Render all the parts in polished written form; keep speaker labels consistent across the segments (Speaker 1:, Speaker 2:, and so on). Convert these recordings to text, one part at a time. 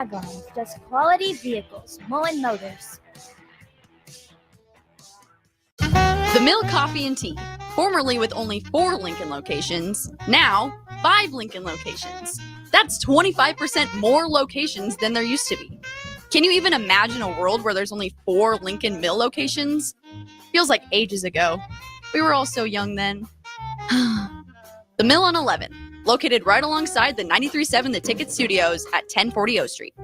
Speaker 1: Tagline, just quality vehicles. Mullen Motors.
Speaker 2: The Mill Coffee and Tea, formerly with only 4 Lincoln locations, now 5 Lincoln locations. That's 25% more locations than there used to be. Can you even imagine a world where there's only 4 Lincoln Mill locations? Feels like ages ago. We were all so young then. The Mill on 11, located right alongside the 93.7 The Ticket Studios at 1040 O Street.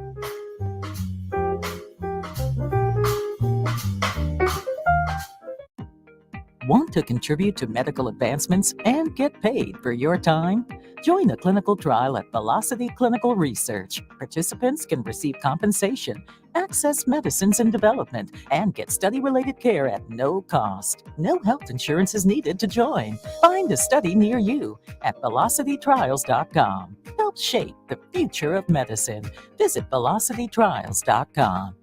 Speaker 3: Want to contribute to medical advancements and get paid for your time? Join a clinical trial at Velocity Clinical Research. Participants can receive compensation, access medicines in development, and get study-related care at no cost. No health insurance is needed to join. Find a study near you at velocitytrials.com. Help shape the future of medicine. Visit velocitytrials.com.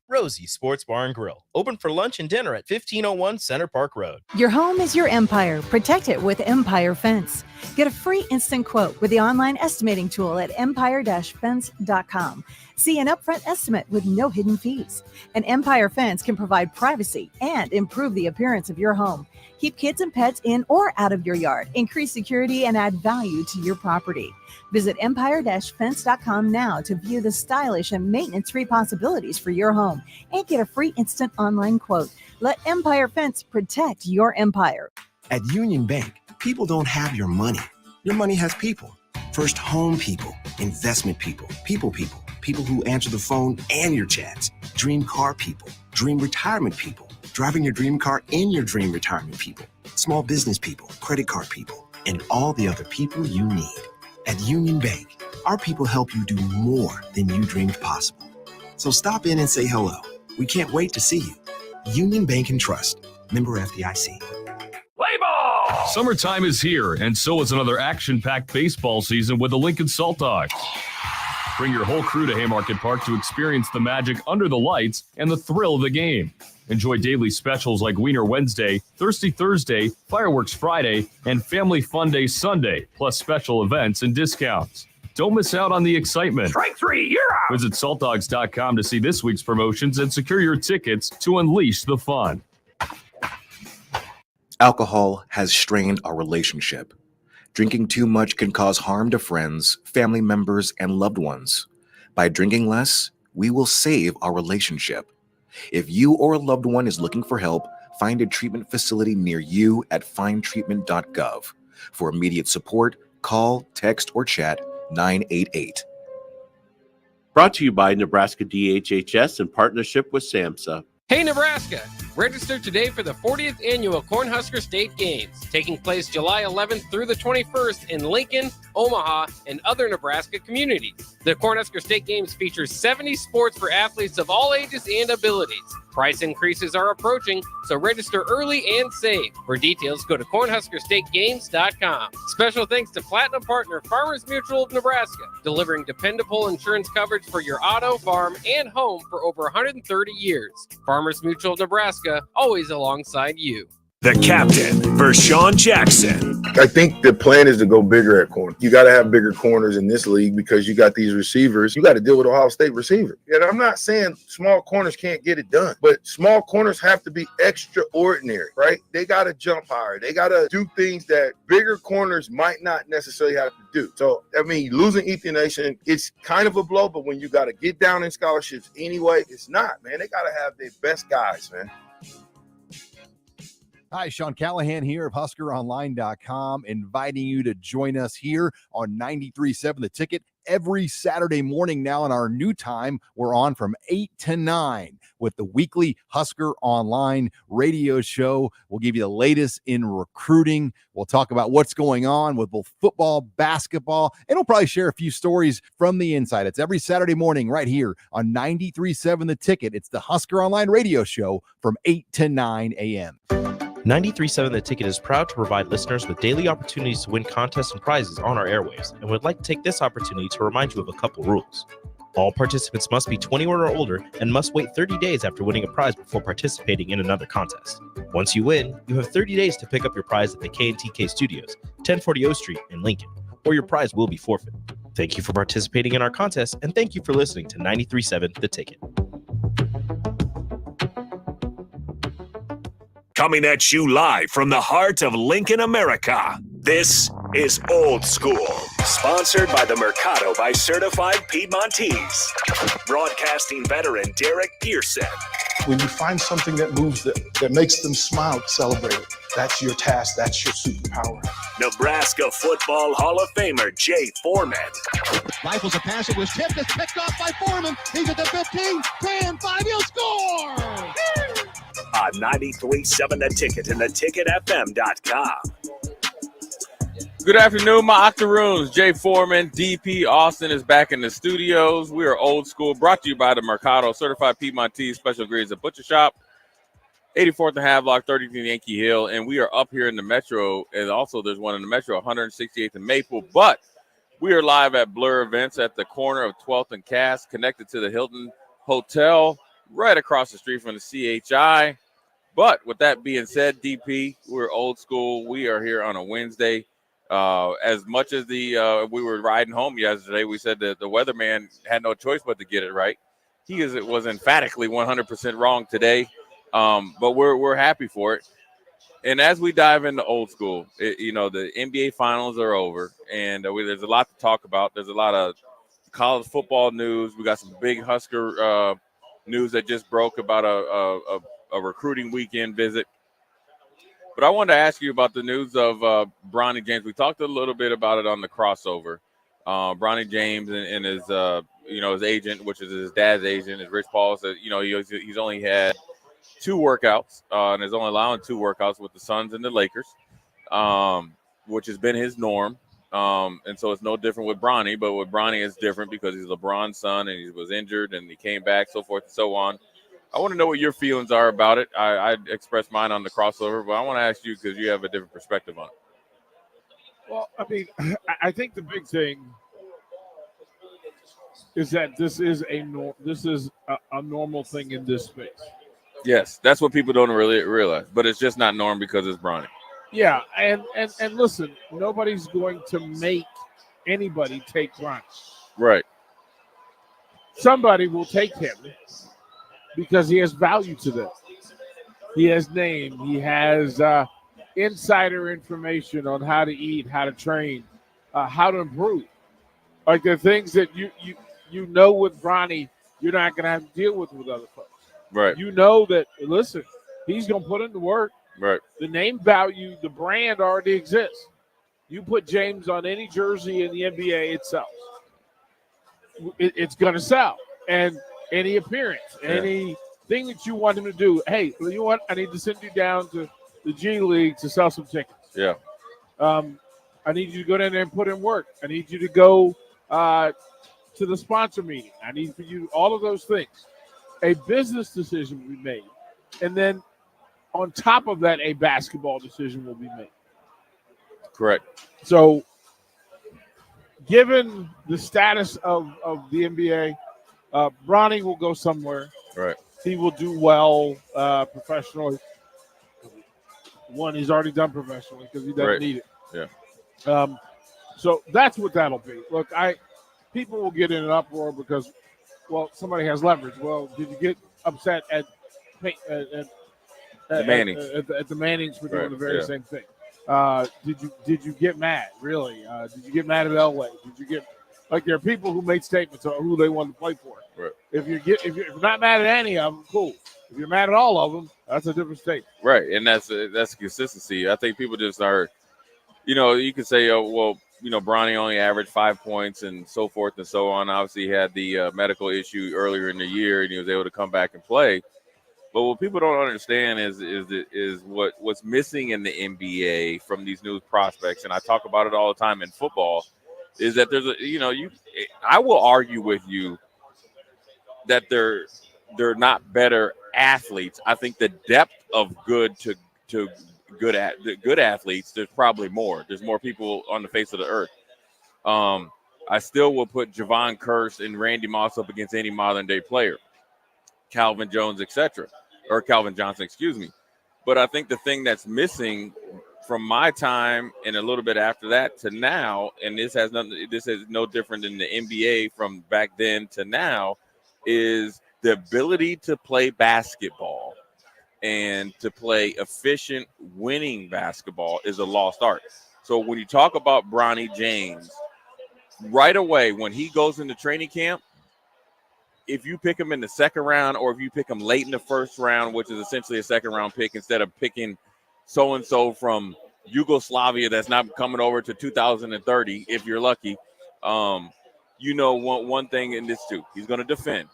Speaker 4: Rosie Sports Bar and Grill, open for lunch and dinner at 1501 Center Park Road.
Speaker 5: Your home is your empire. Protect it with Empire Fence. Get a free instant quote with the online estimating tool at empire-fence.com. See an upfront estimate with no hidden fees. An Empire Fence can provide privacy and improve the appearance of your home. Keep kids and pets in or out of your yard. Increase security and add value to your property. Visit empire-fence.com now to view the stylish and maintenance-free possibilities for your home and get a free instant online quote. Let Empire Fence protect your empire.
Speaker 6: At Union Bank, people don't have your money. Your money has people. First home people, investment people, people who answer the phone and your chats, dream car people, dream retirement people, driving your dream car in your dream retirement people, small business people, credit card people, and all the other people you need. At Union Bank, our people help you do more than you dreamed possible. So stop in and say hello. We can't wait to see you. Union Bank and Trust. Member FDIC.
Speaker 7: Play ball! Summertime is here, and so is another action-packed baseball season with the Lincoln Salt Dogs. Bring your whole crew to Haymarket Park to experience the magic under the lights and the thrill of the game. Enjoy daily specials like Wiener Wednesday, Thirsty Thursday, Fireworks Friday, and Family Fun Day Sunday, plus special events and discounts. Don't miss out on the excitement.
Speaker 8: Strike 3, you're out!
Speaker 7: Visit saltdogs.com to see this week's promotions and secure your tickets to unleash the fun.
Speaker 9: Alcohol has strained our relationship. Drinking too much can cause harm to friends, family members, and loved ones. By drinking less, we will save our relationship. If you or a loved one is looking for help, find a treatment facility near you at findtreatment.gov. For immediate support, call, text, or chat 988.
Speaker 10: Brought to you by Nebraska DHHS in partnership with SAMHSA.
Speaker 11: Hey Nebraska! Register today for the 40th Annual Cornhusker State Games, taking place July 11th through the 21st in Lincoln, Omaha, and other Nebraska communities. The Cornhusker State Games features 70 sports for athletes of all ages and abilities. Price increases are approaching, so register early and save. For details, go to cornhuskerstategames.com. Special thanks to Platinum Partner Farmers Mutual of Nebraska, delivering dependable insurance coverage for your auto, farm, and home for over 130 years. Farmers Mutual of Nebraska, always alongside you.
Speaker 8: The captain, Vershawn Jackson.
Speaker 12: I think the plan is to go bigger at corner. You got to have bigger corners in this league because you got these receivers. You got to deal with Ohio State receivers. And I'm not saying small corners can't get it done, but small corners have to be extraordinary, right? They got to jump higher. They got to do things that bigger corners might not necessarily have to do. So, I mean, losing Ethan Nation, it's kind of a blow, but when you got to get down in scholarships anyway, it's not, man. They got to have their best guys, man.
Speaker 13: Hi, Sean Callahan here of HuskerOnline.com, inviting you to join us here on 93.7 The Ticket every Saturday morning now in our new time. We're on from 8 to 9 with the weekly Husker Online radio show. We'll give you the latest in recruiting. We'll talk about what's going on with both football, basketball, and we'll probably share a few stories from the inside. It's every Saturday morning right here on 93.7 The Ticket. It's the Husker Online radio show from 8 to 9 a.m.
Speaker 4: 93.7 The Ticket is proud to provide listeners with daily opportunities to win contests and prizes on our airwaves, and would like to take this opportunity to remind you of a couple rules. All participants must be 21 or older and must wait 30 days after winning a prize before participating in another contest. Once you win, you have 30 days to pick up your prize at the K&TK Studios, 1040 O Street in Lincoln. or your prize will be forfeit. Thank you for participating in our contest, and thank you for listening to 93.7 The Ticket.
Speaker 8: Coming at you live from the heart of Lincoln, America. This is Old School, sponsored by the Mercado by Certified Piedmontese. Broadcasting veteran Derek Pearson.
Speaker 14: When you find something that moves them, that makes them smile, celebrate it. That's your task. That's your superpower.
Speaker 8: Nebraska Football Hall of Famer Jay Foreman.
Speaker 15: Rifles a pass. It was tipped. It's picked off by Foreman. He's at the 15, 10, 5. He'll score!
Speaker 8: On 93.7 The Ticket and theticketfm.com.
Speaker 16: Good afternoon, my Octoroons. Jay Foreman, DP Austin is back in the studios. We are Old School, brought to you by the Mercado Certified Piedmontese Special Ingredients and Butcher Shop, 84th and Havelock, 33 Yankee Hill, and we are up here in the Metro, and also there's one in the Metro, 168th and Maple, but we are live at Blur Events at the corner of 12th and Cass, connected to the Hilton Hotel, right across the street from the CHI. But with that being said, DP, we're Old School. We are here on a Wednesday. As much as we were riding home yesterday, we said that the weatherman had no choice but to get it right. He was emphatically 100% wrong today, but we're happy for it. And as we dive into Old School, the NBA Finals are over, and there's a lot to talk about. There's a lot of college football news. We got some big Husker news that just broke about a recruiting weekend visit. But I wanted to ask you about the news of Bronny James. We talked a little bit about it on the crossover. Bronny James and his, his agent, which is his dad's agent, is Rich Paul, said, he's only had 2 workouts and is only allowing 2 workouts with the Suns and the Lakers, which has been his norm. And so it's no different with Bronny, but with Bronny it's different because he's LeBron's son and he was injured and he came back, so forth and so on. I want to know what your feelings are about it. I expressed mine on the crossover, but I want to ask you because you have a different perspective on it.
Speaker 17: Well, I mean, I think the big thing is that this is a normal thing in this space.
Speaker 16: Yes, that's what people don't really realize, but it's just not normal because it's Bronny.
Speaker 17: Yeah, and listen, nobody's going to make anybody take Bronny.
Speaker 16: Right.
Speaker 17: Somebody will take him because he has value to them. He has name. He has insider information on how to eat, how to train, how to improve. Like the things that you with Bronny, you're not going to have to deal with other folks.
Speaker 16: Right.
Speaker 17: You know that, listen, he's going to put in the work.
Speaker 16: Right.
Speaker 17: The name value, the brand already exists. You put James on any jersey in the NBA itself, it's going to sell. And any appearance, anything that you want him to do. Hey, you know what? I need to send you down to the G League to sell some tickets.
Speaker 16: Yeah.
Speaker 17: I need you to go down there and put in work. I need you to go to the sponsor meeting. I need for you all of those things. A business decision will be made. And then on top of that, a basketball decision will be made.
Speaker 16: Correct.
Speaker 17: So given the status of the NBA, Bronny will go somewhere.
Speaker 16: Right.
Speaker 17: He will do well professionally. One, he's already done professionally because he doesn't need it.
Speaker 16: Yeah.
Speaker 17: So that's what that'll be. Look, people will get in an uproar because, somebody has leverage. Well, did you get upset at
Speaker 16: the Mannings?
Speaker 17: At the Mannings for doing the very same thing? Did you get mad? Really? Did you get mad at Elway? Did you get there are people who made statements on who they want to play for.
Speaker 16: Right.
Speaker 17: If you're not mad at any of them, cool. If you're mad at all of them, that's a different statement.
Speaker 16: Right, and that's consistency. I think people just are, you could say, Bronny only averaged 5 points and so forth and so on. Obviously, he had the medical issue earlier in the year, and he was able to come back and play. But what people don't understand is what's missing in the NBA from these new prospects, and I talk about it all the time in football, is that there's I will argue with you that they're not better athletes. I think the depth of good good athletes, there's probably more. There's more people on the face of the earth. I still will put Javon Curse and Randy Moss up against any modern day player, Calvin Jones, etc., or Calvin Johnson, excuse me. But I think the thing that's missing from my time and a little bit after that to now, and this is no different than the NBA from back then to now, is the ability to play basketball and to play efficient winning basketball is a lost art. So when you talk about Bronny James, right away when he goes into training camp, if you pick him in the second round or if you pick him late in the first round, which is essentially a second round pick, instead of picking so-and-so from Yugoslavia that's not coming over to 2030, if you're lucky, one thing in this too, he's going to defend.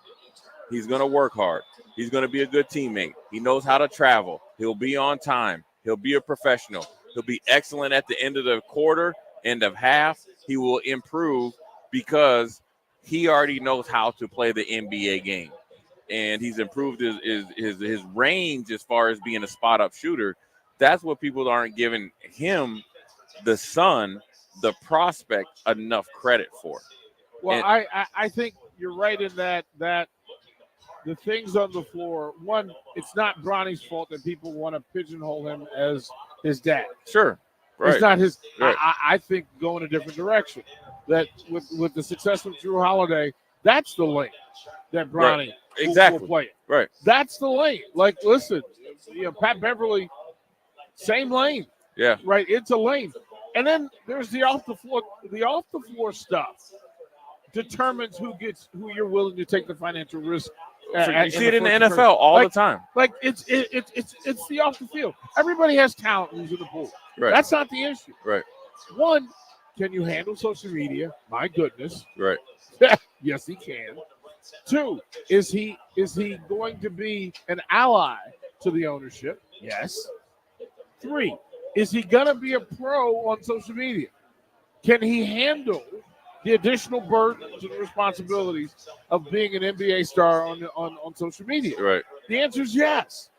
Speaker 16: He's going to work hard. He's going to be a good teammate. He knows how to travel. He'll be on time. He'll be a professional. He'll be excellent at the end of the quarter, end of half. He will improve because he already knows how to play the NBA game. And he's improved his range as far as being a spot-up shooter. That's what people aren't giving him, the son, the prospect, enough credit for.
Speaker 17: Well, I think you're right in that the things on the floor, one, it's not Bronny's fault that people want to pigeonhole him as his dad.
Speaker 16: Sure. Right.
Speaker 17: It's not his.
Speaker 16: Right.
Speaker 17: I think go in a different direction. That with the success of Drew Holiday, that's the lane that Bronny will play.
Speaker 16: Right.
Speaker 17: That's the lane. Like, listen, Pat Beverly, same lane.
Speaker 16: Yeah.
Speaker 17: Right. It's a lane. And then there's the off the floor stuff determines who you're willing to take the financial risk.
Speaker 16: You see it in the NFL all the time.
Speaker 17: Like it's the off the field. Everybody has talent who's in the pool.
Speaker 16: Right.
Speaker 17: That's not the issue.
Speaker 16: Right.
Speaker 17: One, can you handle social media? My goodness.
Speaker 16: Right.
Speaker 17: Yes, he can. Two, is he going to be an ally to the ownership? Yes. Three, is he going to be a pro on social media? Can he handle the additional burdens and responsibilities of being an NBA star on social media?
Speaker 16: Right.
Speaker 17: The answer is yes.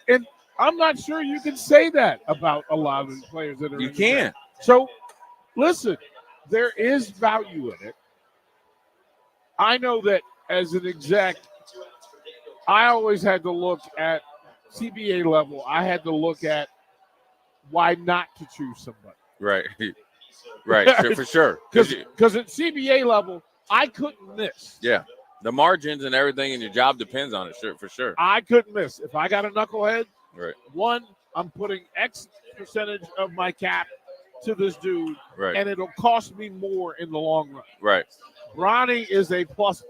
Speaker 17: And I'm not sure you can say that about a lot of the players that are.
Speaker 16: You can.
Speaker 17: So, listen, there is value in it. I know that as an exec, I always had to look at CBA level. I had to look at why not to choose somebody.
Speaker 16: Right. Right, for sure.
Speaker 17: Because at CBA level, I couldn't miss.
Speaker 16: Yeah. The margins and everything and your job depends on it, for sure.
Speaker 17: I couldn't miss. If I got a knucklehead,
Speaker 16: right.
Speaker 17: One, I'm putting X percentage of my cap to this dude,
Speaker 16: right.
Speaker 17: And it'll cost me more in the long run.
Speaker 16: Right.
Speaker 17: Bronny is a plus.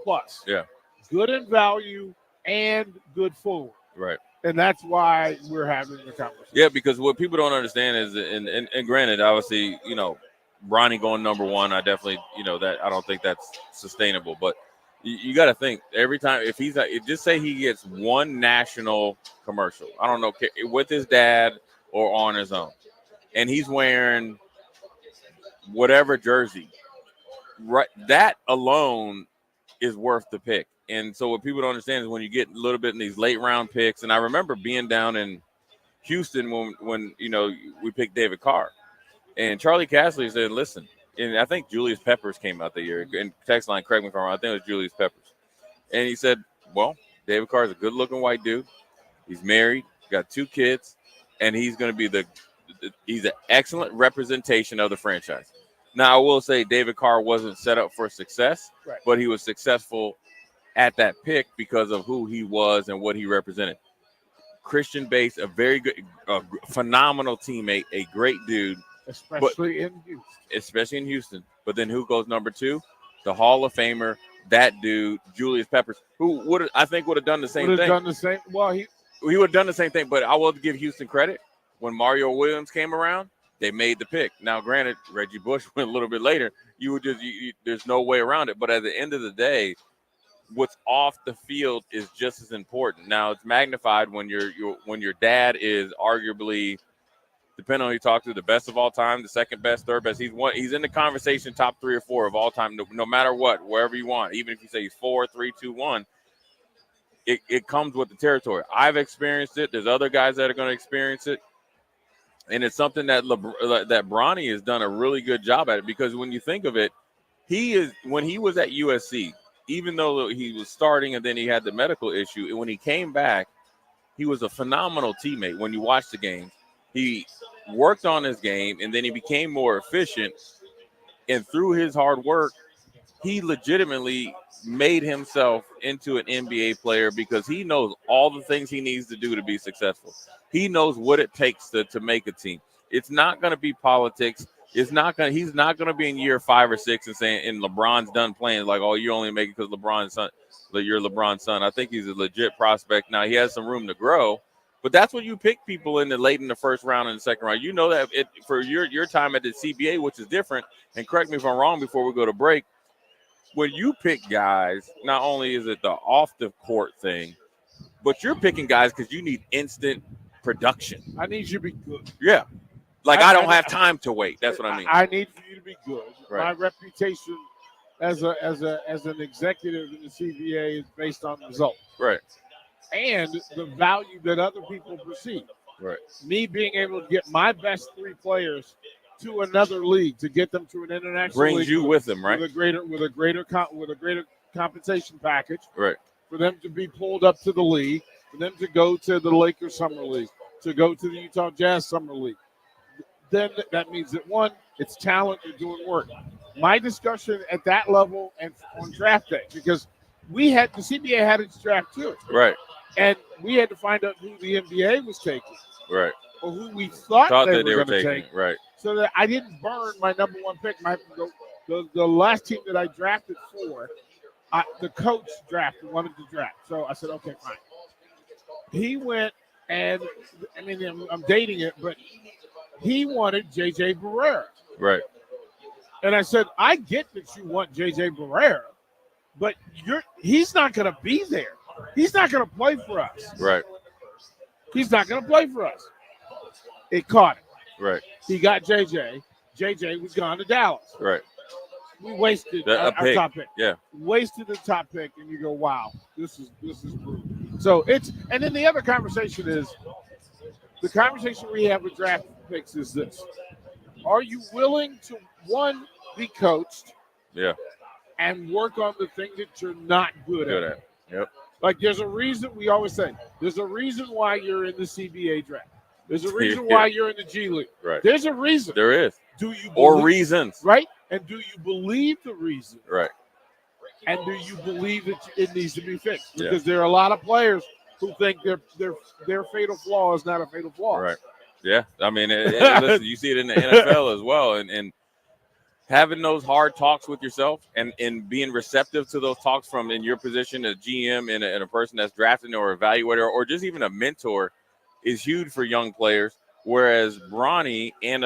Speaker 16: Yeah.
Speaker 17: Good in value and good forward.
Speaker 16: Right.
Speaker 17: And that's why we're having the conversation.
Speaker 16: Yeah, because what people don't understand is, and granted, obviously, Bronny going number one, I definitely, that I don't think that's sustainable. But you got to think every time if just say he gets one national commercial, I don't know, with his dad or on his own, and he's wearing whatever jersey, right? That alone is worth the pick. And so what people don't understand is when you get a little bit in these late round picks, and I remember being down in Houston when we picked David Carr. And Charlie Casserly said, listen, and I think Julius Peppers came out that year. And text line, correct me if I'm wrong, I think it was Julius Peppers. And he said, well, David Carr is a good-looking white dude. He's married, got 2 kids, and he's going to be he's an excellent representation of the franchise. Now, I will say David Carr wasn't set up for success,
Speaker 17: right.
Speaker 16: But he was successful at that pick because of who he was and what he represented. Christian Bates, a very good, phenomenal teammate, a great dude.
Speaker 17: Especially in Houston.
Speaker 16: But then who goes number 2? The Hall of Famer, that dude, Julius Peppers, who would have done the same thing.
Speaker 17: Well, he
Speaker 16: would have done the same thing, but I will give Houston credit. When Mario Williams came around, they made the pick. Now, granted, Reggie Bush went a little bit later. There's no way around it. But at the end of the day, what's off the field is just as important. Now, it's magnified when your dad is arguably, depending on who you talk to, the best of all time, the second best, third best. He's in the conversation top 3 or 4 of all time, no matter what, wherever you want. Even if you say he's 4, 3, 2, 1, it comes with the territory. I've experienced it. There's other guys that are going to experience it. And it's something that Bronny has done a really good job at it, because when you think of it, when he was at USC, even though he was starting and then he had the medical issue, and when he came back, he was a phenomenal teammate when you watch the game. He worked on his game, and then he became more efficient. And through his hard work, he legitimately made himself into an NBA player because he knows all the things he needs to do to be successful. He knows what it takes to make a team. It's not going to be politics. He's not going to be in year 5 or 6 and saying, and LeBron's done playing, like, oh, you only make it because LeBron's son, you're LeBron's son. I think he's a legit prospect. Now, he has some room to grow, but that's when you pick people late in the first round and the second round. You know that for your time at the CBA, which is different, and correct me if I'm wrong before we go to break, when you pick guys, not only is it the off the court thing, but you're picking guys because you need instant production.
Speaker 17: I need you to be good.
Speaker 16: Yeah. Like, I don't have time to wait. That's what I mean.
Speaker 17: I need for you to be good.
Speaker 16: Right.
Speaker 17: My reputation as an executive in the CBA is based on results.
Speaker 16: Right.
Speaker 17: And the value that other people perceive.
Speaker 16: Right.
Speaker 17: Me being able to get my best 3 players to another league, to get them to an international
Speaker 16: Brings
Speaker 17: league
Speaker 16: you with them, right?
Speaker 17: With a greater compensation package.
Speaker 16: Right.
Speaker 17: For them to be pulled up to the league, for them to go to the Lakers Summer League, to go to the Utah Jazz Summer League. Then that means that, one, it's talent and doing work. My discussion at that level and on draft day, because the CBA had its draft too.
Speaker 16: Right.
Speaker 17: And we had to find out who the NBA was taking.
Speaker 16: Right.
Speaker 17: Or who we thought they were going to
Speaker 16: taking.
Speaker 17: take.
Speaker 16: Right.
Speaker 17: So that I didn't burn my number 1 pick. The last team that I drafted for, the coach wanted to draft. So I said, okay, fine. He went, and I mean, I'm dating it, but he wanted J.J. Barrera.
Speaker 16: Right.
Speaker 17: And I said, I get that you want J.J. Barrera, but he's not going to be there. He's not going to play for us.
Speaker 16: Right.
Speaker 17: He's not going to play for us. It caught him.
Speaker 16: Right.
Speaker 17: He got J.J. J.J. was gone to Dallas.
Speaker 16: Right.
Speaker 17: We wasted our top pick.
Speaker 16: Yeah.
Speaker 17: Wasted the top pick, and you go, wow, this is brutal. So and then the other conversation is, the conversation we have with draft picks is this. Are you willing to, one, be coached?
Speaker 16: Yeah.
Speaker 17: And work on the thing that you're not good at?
Speaker 16: Yep.
Speaker 17: Like, there's a reason, we always say, there's a reason why you're in the CBA draft. There's a reason why you're in the G League.
Speaker 16: Right.
Speaker 17: There's a reason.
Speaker 16: There is.
Speaker 17: Do you
Speaker 16: or reasons.
Speaker 17: Right? And do you believe the reason?
Speaker 16: Right.
Speaker 17: And do you believe that it needs to be fixed? Because there are a lot of players who think their fatal flaw is not a fatal flaw.
Speaker 16: Right. Yeah. I mean, listen, you see it in the NFL as well. And having those hard talks with yourself and being receptive to those talks from in your position as GM and a person that's drafting or evaluator or just even a mentor is huge for young players. Whereas Bronny and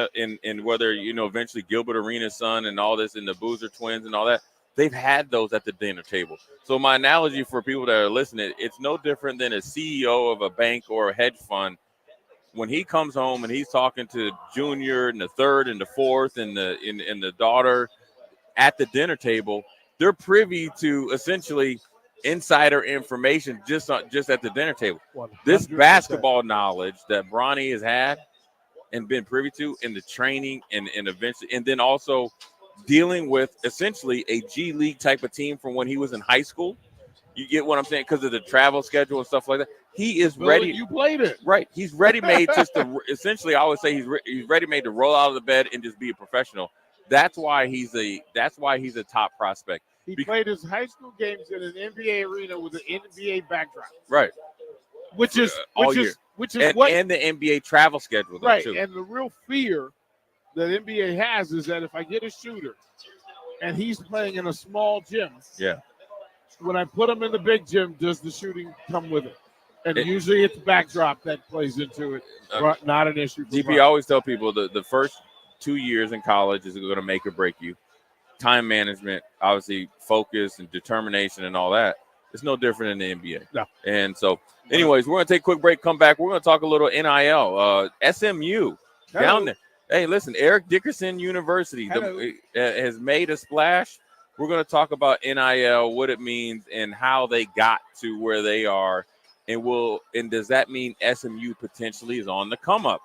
Speaker 16: whether, eventually Gilbert Arenas' son and all this and the Boozer twins and all that, they've had those at the dinner table. So my analogy for people that are listening, it's no different than a CEO of a bank or a hedge fund. When he comes home and he's talking to Junior and the third and the fourth and the daughter at the dinner table, they're privy to essentially insider information just at the dinner table.
Speaker 17: 100%.
Speaker 16: This basketball knowledge that Bronny has had and been privy to in the training and eventually, and then also dealing with essentially a G League type of team from when he was in high school. You get what I'm saying? Because of the travel schedule and stuff like that. He is ready.
Speaker 17: You played it.
Speaker 16: Right. He's ready-made just to essentially, I would say he's ready-made to roll out of the bed and just be a professional. That's why he's a top prospect.
Speaker 17: He played his high school games in an NBA arena with an NBA backdrop.
Speaker 16: Right.
Speaker 17: Which is
Speaker 16: what the NBA travel schedule.
Speaker 17: Right.
Speaker 16: Too.
Speaker 17: And the real fear that NBA has is that if I get a shooter and he's playing in a small gym, when I put him in the big gym, does the shooting come with it? And usually it's backdrop that plays into it. Not an issue.
Speaker 16: DP, I always tell people the first 2 years in college is going to make or break you. Time management, obviously focus and determination and all that. It's no different in the NBA.
Speaker 17: No.
Speaker 16: And so, anyways, we're going to take a quick break, come back. We're going to talk a little NIL. SMU down there. Hey, listen, Eric Dickerson University has made a splash. We're going to talk about NIL, what it means, and how they got to where they are. And does that mean SMU potentially is on the come up?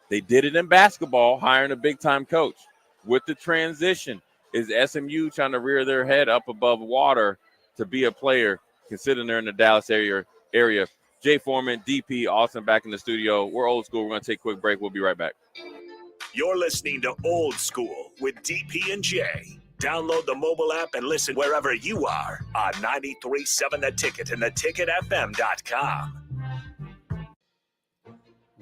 Speaker 16: They did it in basketball, hiring a big-time coach. With the transition, is SMU trying to rear their head up above water to be a player, considering they're in the Dallas area? Jay Foreman, DP, Austin back in the studio. We're old school. We're going to take a quick break. We'll be right back.
Speaker 8: You're listening to Old School with DP and Jay. Download the mobile app and listen wherever you are on 93.7 The Ticket and theticketfm.com.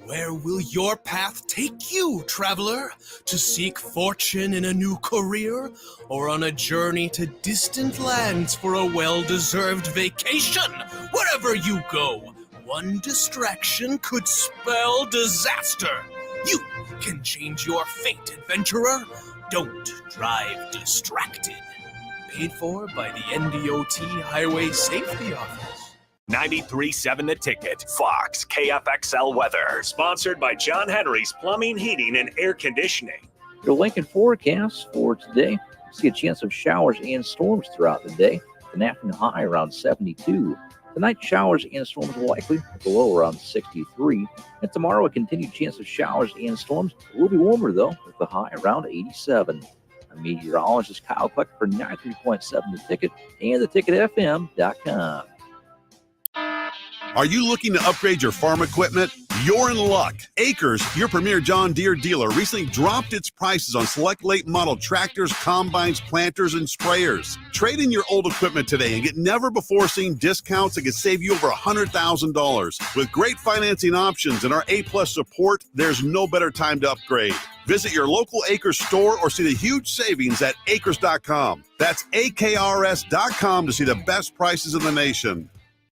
Speaker 18: Where will your path take you, traveler? To seek fortune in a new career? Or on a journey to distant lands for a well-deserved vacation? Wherever you go, one distraction could spell disaster. You can change your fate, adventurer. Don't drive distracted. Paid for by the NDOT Highway Safety Office.
Speaker 8: 93.7 The Ticket, Fox, KFXL weather. Sponsored by John Henry's Plumbing, Heating, and Air Conditioning.
Speaker 19: Your Lincoln forecast for today. See a chance of showers and storms throughout the day. An afternoon high around 72. Tonight, showers and storms likely, with the low around 63. And tomorrow, a continued chance of showers and storms. It will be warmer, though, with the high around 87. I'm meteorologist Kyle Kleck for 93.7 The Ticket and theticketfm.com.
Speaker 20: Are you looking to upgrade your farm equipment? You're in luck. Acres, your premier John Deere dealer, recently dropped its prices on select late model tractors, combines, planters, and sprayers. Trade in your old equipment today and get never-before-seen discounts that can save you over $100,000. With great financing options and our A-plus support, there's no better time to upgrade. Visit your local Acres store or see the huge savings at acres.com. That's AKRS.com to see the best prices in the nation.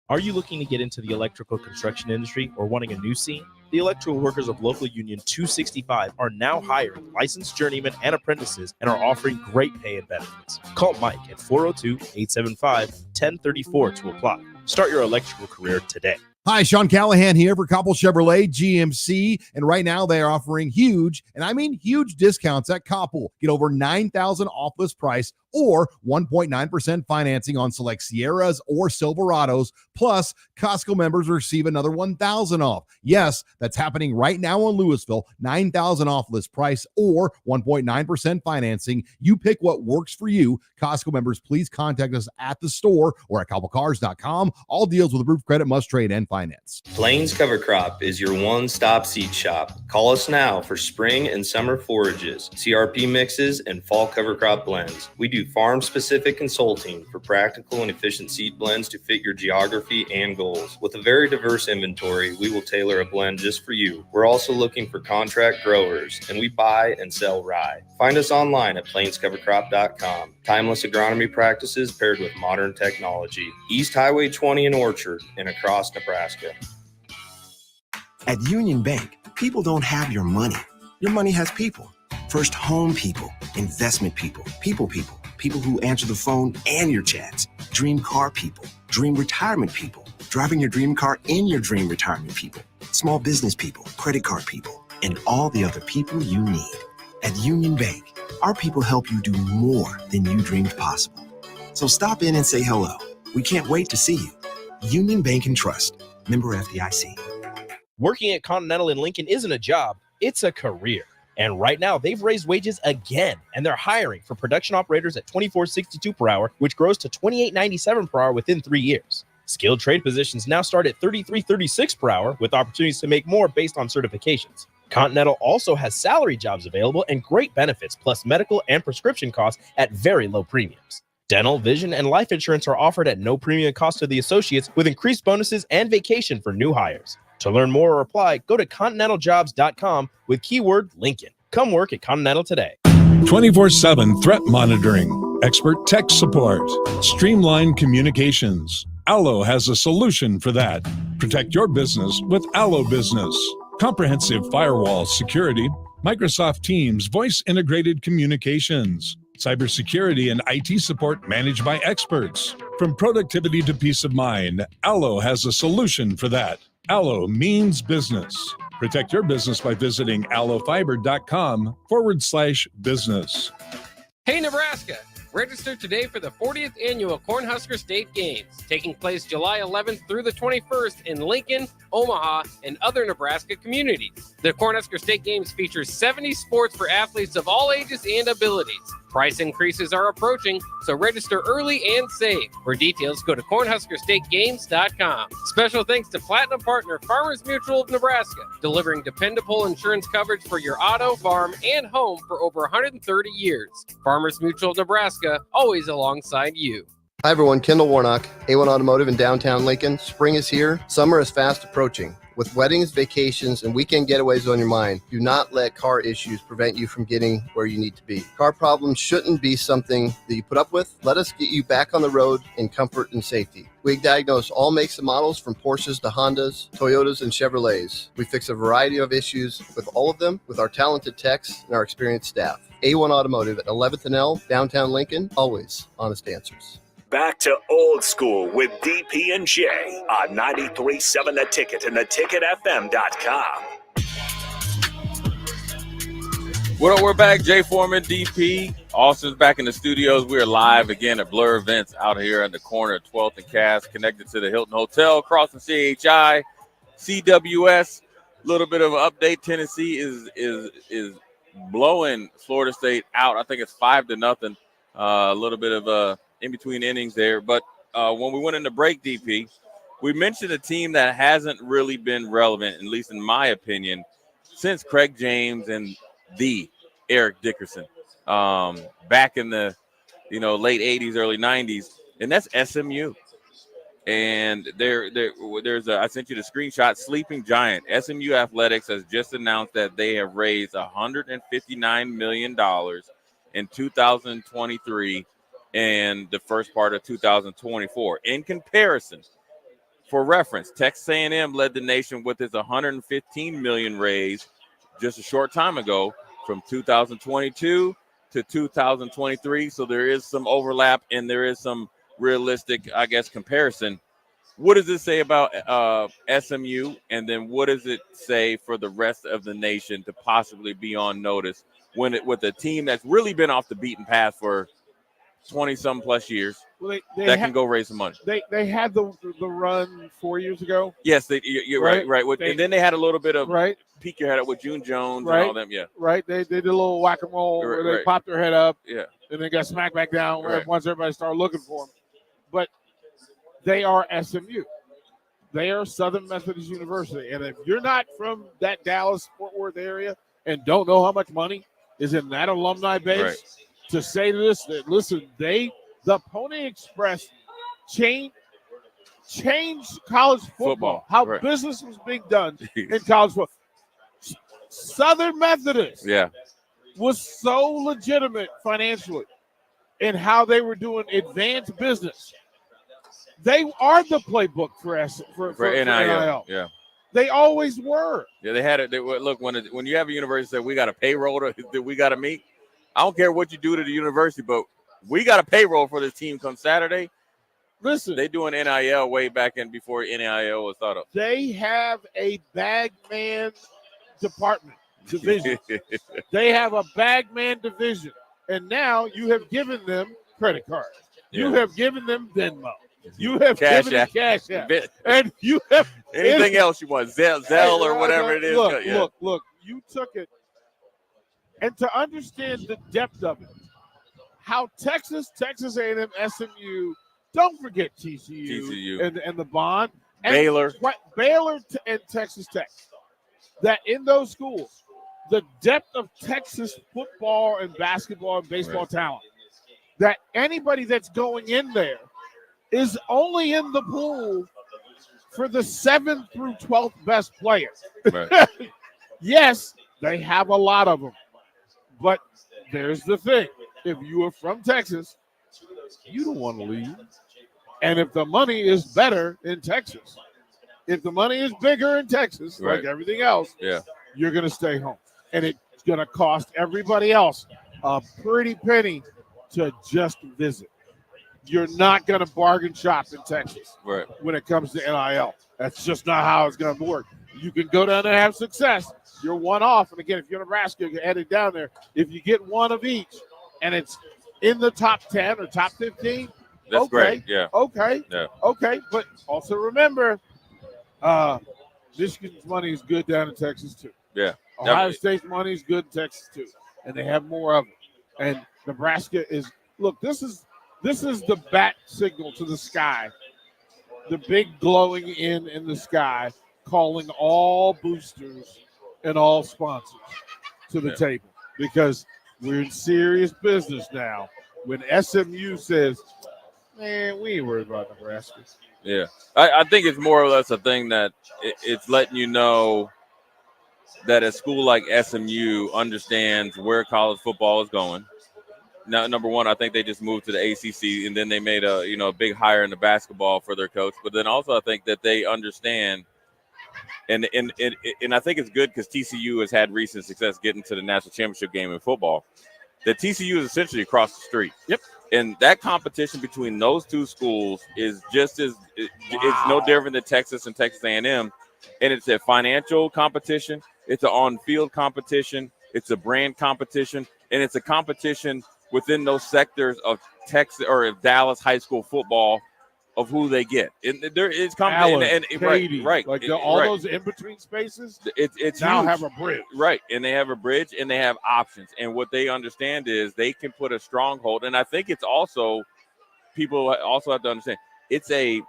Speaker 4: Are you looking to get into the electrical construction industry or wanting a new scene? The electrical workers of Local Union 265 are now hiring licensed journeymen and apprentices and are offering great pay and benefits. Call Mike at 402-875-1034 to apply. Start your electrical career today.
Speaker 13: Hi, Sean Callahan here for Koppel Chevrolet GMC, and right now they are offering huge, and I mean huge discounts at Koppel. Get over $9,000 off list price or 1.9% financing on select Sierras or Silverados. Plus, Costco members receive another $1,000 off. Yes, that's happening right now in Louisville. $9,000 off list price or 1.9% financing. You pick what works for you. Costco members, please contact us at the store or at CoppelCars.com. All deals with approved credit must trade and finance.
Speaker 21: Plains Cover Crop is your one-stop seed shop. Call us now for spring and summer forages, CRP mixes, and fall cover crop blends. We do farm-specific consulting for practical and efficient seed blends to fit your geography and goals. With a very diverse inventory, we will tailor a blend just for you. We're also looking for contract growers, and we buy and sell rye. Find us online at plainscovercrop.com. Timeless agronomy practices paired with modern technology. East Highway 20 in Orchard and across Nebraska.
Speaker 6: At Union Bank, people don't have your money. Your money has people. First home people, investment people, people who answer the phone and your chats, dream car people, dream retirement people, driving your dream car in your dream retirement people, small business people, credit card people, and all the other people you need. At Union Bank, our people help you do more than you dreamed possible. So stop in and say hello. We can't wait to see you. Union Bank and Trust, member FDIC.
Speaker 4: Working at Continental in Lincoln isn't a job, it's a career. And right now, they've raised wages again, and they're hiring for production operators at $24.62 per hour, which grows to $28.97 per hour within 3 years. Skilled trade positions now start at $33.36 per hour, with opportunities to make more based on certifications. Continental also has salary jobs available and great benefits, plus medical and prescription costs at very low premiums. Dental, vision, and life insurance are offered at no premium cost to the associates, with increased bonuses and vacation for new hires. To learn more or apply, go to continentaljobs.com with keyword Lincoln. Come work at Continental today.
Speaker 22: 24/7 threat monitoring, expert tech support, streamlined communications. Allo has a solution for that. Protect your business with Allo Business. Comprehensive firewall security, Microsoft Teams voice integrated communications, cybersecurity and IT support managed by experts. From productivity to peace of mind, Allo has a solution for that. Allo means business. Protect your business by visiting allofiber.com/business.
Speaker 11: Hey, Nebraska! Register today for the 40th Annual Cornhusker State Games, taking place July 11th through the 21st in Lincoln, Omaha, and other Nebraska communities. The Cornhusker State Games features 70 sports for athletes of all ages and abilities. Price increases are approaching, so register early and save. For details, go to cornhuskerstategames.com. Special thanks to Platinum Partner Farmers Mutual of Nebraska, delivering dependable insurance coverage for your auto, farm, and home for over 130 years. Farmers Mutual of Nebraska, always alongside you.
Speaker 1: Hi everyone, Kendall Warnock, A1 Automotive in downtown Lincoln. Spring is here, summer is fast approaching. With weddings, vacations, and weekend getaways on your mind, do not let car issues prevent you from getting where you need to be. Car problems shouldn't be something that you put up with. Let us get you back on the road in comfort and safety. We diagnose all makes and models from Porsches to Hondas, Toyotas, and Chevrolets. We fix a variety of issues with all of them with our talented techs and our experienced staff. A1 Automotive at 11th and L, downtown Lincoln, always honest answers.
Speaker 8: Back to old school with DP and Jay on 93.7 The Ticket and theticketfm.com.
Speaker 16: What up, we're back. Jay Foreman, DP. Austin's back in the studios. We are live again at Blur Events out here at the corner of 12th and Cass, connected to the Hilton Hotel, across from CHI, CWS. A little bit of an update. Tennessee is blowing Florida State out. I think it's 5-0. A little bit of in between innings there. But when we went into break, DP, we mentioned a team that hasn't really been relevant, at least in my opinion, since Craig James and the Eric Dickerson back in the late 80s, early 90s, and that's SMU. And there's I sent you the screenshot. Sleeping Giant. SMU Athletics has just announced that they have raised $159 million in 2023 and the first part of 2024. In comparison, for reference, Texas A&M led the nation with its $115 million raised just a short time ago from 2022 to 2023. So there is some overlap and there is some realistic, I guess, comparison. What does this say about SMU? And then what does it say for the rest of the nation to possibly be on notice with a team that's really been off the beaten path for 20-some plus years that can go raise some money?
Speaker 17: They had the run 4 years ago.
Speaker 16: Yes, you're right. And then they had a little bit of peek your head up with June Jones and all them. Yeah.
Speaker 17: Right. They did a little whack-a-mole where they popped their head up.
Speaker 16: Yeah.
Speaker 17: And then got smacked back down once everybody started looking for them. But they are SMU. They are Southern Methodist University. And if you're not from that Dallas-Fort Worth area and don't know how much money is in that alumni base, to say this, that listen, the Pony Express changed college football. How business was being done in college football. Southern Methodist was so legitimate financially in how they were doing advanced business. They are the playbook for NIL.
Speaker 16: Yeah.
Speaker 17: They always were.
Speaker 16: Yeah, they had it. Look, when you have a university that we got a payroll that we got to meet, I don't care what you do to the university, but we got a payroll for this team come Saturday.
Speaker 17: Listen,
Speaker 16: they doing NIL way back in before NIL was thought of.
Speaker 17: They have a bagman division. They have a bagman division, and now you have given them credit cards. Yeah. You have given them Venmo. You have given them Cash App. And you have
Speaker 16: anything else you want, Zelle or whatever it is.
Speaker 17: Look, you took it. And to understand the depth of it, how Texas A&M, SMU, don't forget TCU. And the bond. And
Speaker 16: Baylor.
Speaker 17: Baylor and Texas Tech. That in those schools, the depth of Texas football and basketball and baseball talent, that anybody that's going in there is only in the pool for the 7th through 12th best players.
Speaker 16: Right.
Speaker 17: Yes, they have a lot of them. But there's the thing. If you are from Texas, you don't want to leave. And if the money is better in Texas, if the money is bigger in Texas, like everything else, you're going to stay home. And it's going to cost everybody else a pretty penny to just visit. You're not going to bargain shop in Texas when it comes to NIL. That's just not how it's going to work. You can go down there and have success. You're one off. And again, if you're Nebraska, you're headed down there. If you get one of each and it's in the top 10 or top 15,
Speaker 16: that's great. Yeah.
Speaker 17: Okay.
Speaker 16: Yeah.
Speaker 17: Okay. But also remember, Michigan's money is good down in Texas too.
Speaker 16: Yeah.
Speaker 17: Ohio State's money is good, Texas too, and they have more of it. And Nebraska is this is the bat signal to the sky, the big glowing in the sky, calling all boosters and all sponsors to the table, because we're in serious business now. When SMU says, "Man, we ain't worried about Nebraska."
Speaker 16: Yeah, I think it's more or less a thing that it's letting you know that a school like SMU understands where college football is going. Now, number one, I think they just moved to the ACC, and then they made a big hire in the basketball for their coach. But then also, I think that they understand, and I think it's good because TCU has had recent success getting to the national championship game in football. That TCU is essentially across the street.
Speaker 17: Yep.
Speaker 16: And that competition between those two schools is just as it's no different than Texas and Texas A&M, and it's a financial competition. It's an on-field competition. It's a brand competition, and it's a competition within those sectors of Texas or of Dallas high school football of who they get. And there is
Speaker 17: Allen,
Speaker 16: competition, right?
Speaker 17: Like all those in between spaces.
Speaker 16: It's
Speaker 17: now
Speaker 16: huge.
Speaker 17: have a bridge,
Speaker 16: right? And they have a bridge, and they have options. And what they understand is they can put a stronghold. And I think it's also people also have to understand it's a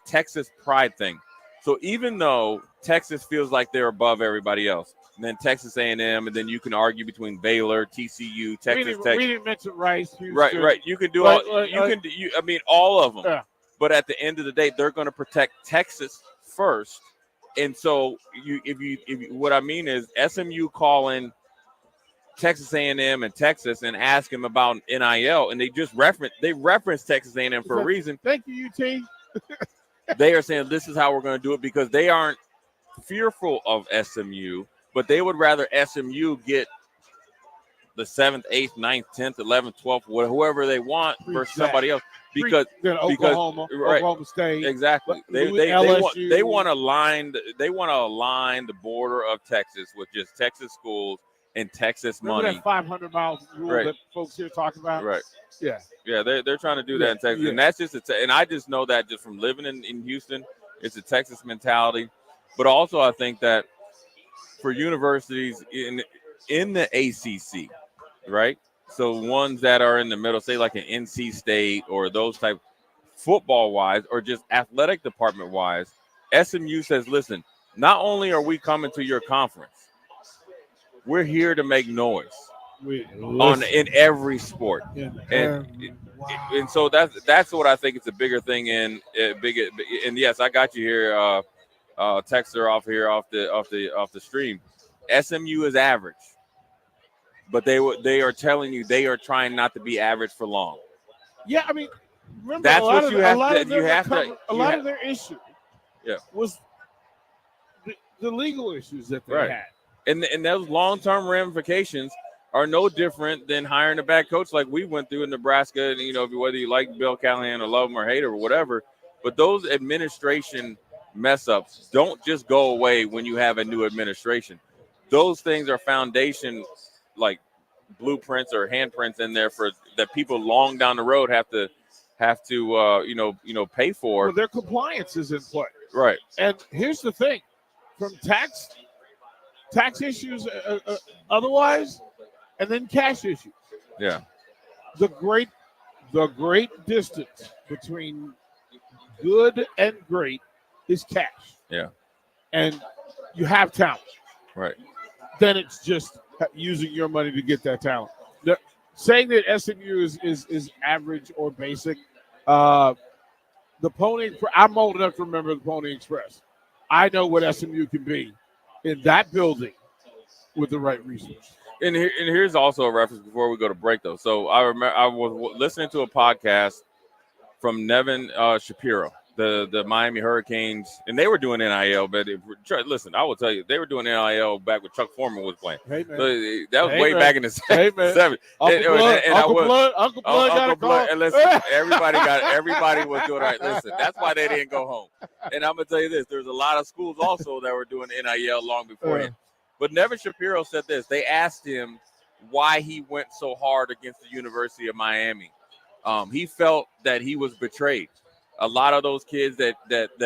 Speaker 16: Texas pride thing. So even though Texas feels like they're above everybody else, and then Texas A&M, and then you can argue between Baylor, TCU, Texas Tech.
Speaker 17: We didn't mention Rice, Houston.
Speaker 16: Right. You can do all. All of them.
Speaker 17: Yeah.
Speaker 16: But at the end of the day, they're going to protect Texas first. And so, what I mean is SMU calling Texas A&M and Texas and ask them about NIL, and they just reference Texas A&M for a reason.
Speaker 17: Thank you, UT.
Speaker 16: They are saying this is how we're going to do it because they aren't fearful of SMU, but they would rather SMU get the 7th, 8th, 9th, 10th, 11th, 12th, whoever they want versus somebody else. Because
Speaker 17: Oklahoma State,
Speaker 16: exactly. They want to align the border of Texas with just Texas schools and Texas
Speaker 17: Remember
Speaker 16: money.
Speaker 17: that 500-mile rule that folks here talk about?
Speaker 16: Right.
Speaker 17: Yeah.
Speaker 16: Yeah, they're trying to do that in Texas, and that's just and I just know that just from living in Houston, it's a Texas mentality. But also, I think that for universities in the ACC, right? So ones that are in the middle, say like an NC State or those type, football-wise or just athletic department-wise, SMU says, listen, not only are we coming to your conference, we're here to make noise in every sport. And so that's what I think is a bigger thing and yes, I got you here, Texter off the stream. SMU is average. But they are telling you they are trying not to be average for long.
Speaker 17: Yeah, I mean, remember
Speaker 16: that's what you have
Speaker 17: to. A lot of their issue, was the legal issues that they had,
Speaker 16: and those long-term ramifications are no different than hiring a bad coach like we went through in Nebraska. And whether you like Bill Callahan or love him or hate him or whatever, but those administration mess-ups don't just go away when you have a new administration. Those things are foundation. Like blueprints or handprints in there for that people long down the road have to pay for.
Speaker 17: Well, their compliance is in play,
Speaker 16: right?
Speaker 17: And here's the thing: from tax issues, otherwise, and then cash issues.
Speaker 16: Yeah,
Speaker 17: the great distance between good and great is cash.
Speaker 16: Yeah,
Speaker 17: and you have talent,
Speaker 16: right?
Speaker 17: Then it's just using your money to get that talent. Saying that SMU is average or basic, the Pony. I'm old enough to remember the Pony Express. I know what SMU can be in that building with the right resources.
Speaker 16: And here's also a reference before we go to break, though. So I remember I was listening to a podcast from Nevin Shapiro, the Miami Hurricanes, and they were doing NIL. But listen, I will tell you, they were doing NIL back when Chuck Foreman was playing.
Speaker 17: Hey, man.
Speaker 16: So that was way back in the 70s.
Speaker 17: Uncle Blood got a call.
Speaker 16: And listen, everybody was doing it right. Listen, that's why they didn't go home. And I'm gonna tell you this: there's a lot of schools also that were doing NIL long before him. But Nevin Shapiro said this. They asked him why he went so hard against the University of Miami. He felt that he was betrayed. A lot of those kids that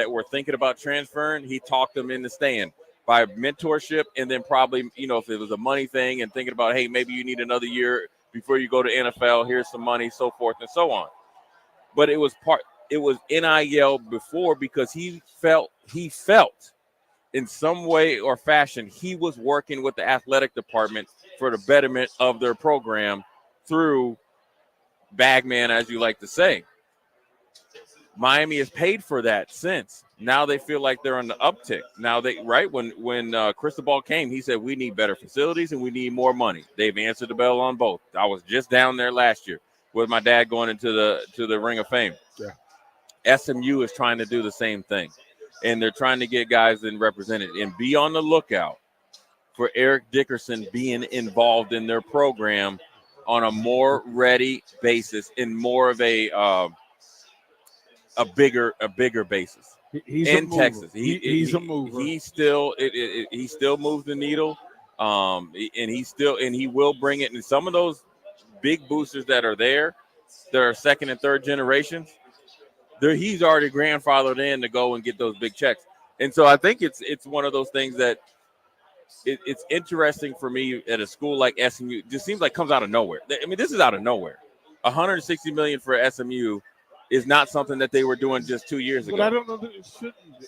Speaker 16: were thinking about transferring, he talked them into staying. by mentorship, and then probably, if it was a money thing and thinking about, hey, maybe you need another year before you go to NFL, here's some money, so forth and so on. But it was NIL before, because he felt in some way or fashion he was working with the athletic department for the betterment of their program through Bagman, as you like to say. Miami has paid for that since. Now they feel like they're on the uptick. Now when Cristobal came, he said we need better facilities and we need more money. They've answered the bell on both. I was just down there last year with my dad going into the Ring of Fame. Yeah. SMU is trying to do the same thing, and they're trying to get guys in represented. And be on the lookout for Eric Dickerson being involved in their program on a more ready basis, in more of a bigger basis.
Speaker 17: He's
Speaker 16: in Texas.
Speaker 17: He's a mover.
Speaker 16: He still moves the needle, and he will bring it. And some of those big boosters that are there, that are second and third generations, he's already grandfathered in to go and get those big checks. And so I think it's one of those things that it's interesting for me at a school like SMU. It just seems like comes out of nowhere. I mean, this is out of nowhere. $160 million for SMU is not something that they were doing just 2 years ago.
Speaker 17: But I don't know that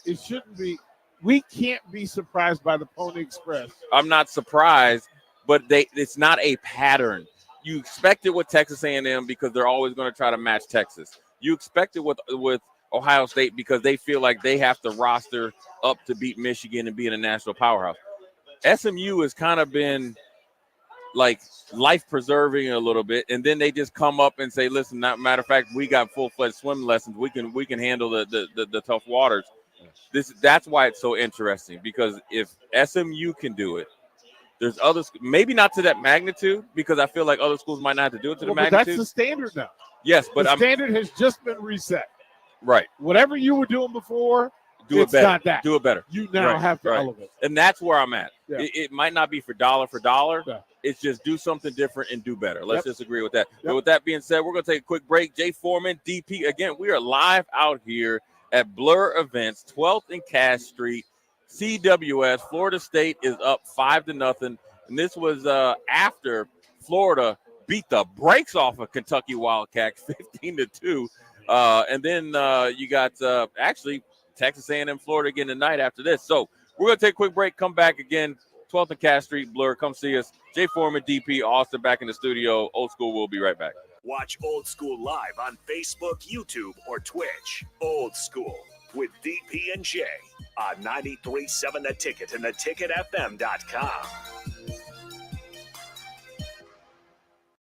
Speaker 17: it shouldn't be. We can't be surprised by the Pony Express.
Speaker 16: I'm not surprised, but it's not a pattern. You expect it with Texas A&M because they're always going to try to match Texas. You expect it with Ohio State because they feel like they have to roster up to beat Michigan and be in a national powerhouse. SMU has kind of been like life preserving a little bit, and then they just come up and say, listen, matter of fact, we got full-fledged swim lessons. We can handle the tough waters. That's why it's so interesting, because if SMU can do it, there's others, maybe not to that magnitude, because I feel like other schools might not have to do it to the magnitude.
Speaker 17: But that's the standard now.
Speaker 16: Yes, but
Speaker 17: the standard has just been reset.
Speaker 16: Right.
Speaker 17: Whatever you were doing before,
Speaker 16: do it better.
Speaker 17: Not that.
Speaker 16: Do it better.
Speaker 17: You now have to elevate.
Speaker 16: And that's where I'm at.
Speaker 17: Yeah.
Speaker 16: It might not be for dollar. Yeah. It's just do something different and do better. Let's just agree with that. But with that being said, we're going to take a quick break. Jay Foreman, DP. Again, we are live out here at Blur Events, 12th and Cass Street, CWS. Florida State is up 5-0. And this was after Florida beat the brakes off of Kentucky Wildcats 15-2. And then you got actually Texas A&M Florida again tonight after this. So we're going to take a quick break, come back again, 12th and Cass Street, Blur. Come see us. Jay Foreman, DP, Austin back in the studio. Old School, we'll be right back.
Speaker 8: Watch Old School live on Facebook, YouTube, or Twitch. Old School with DP and Jay on 93.7 The Ticket and theticketfm.com.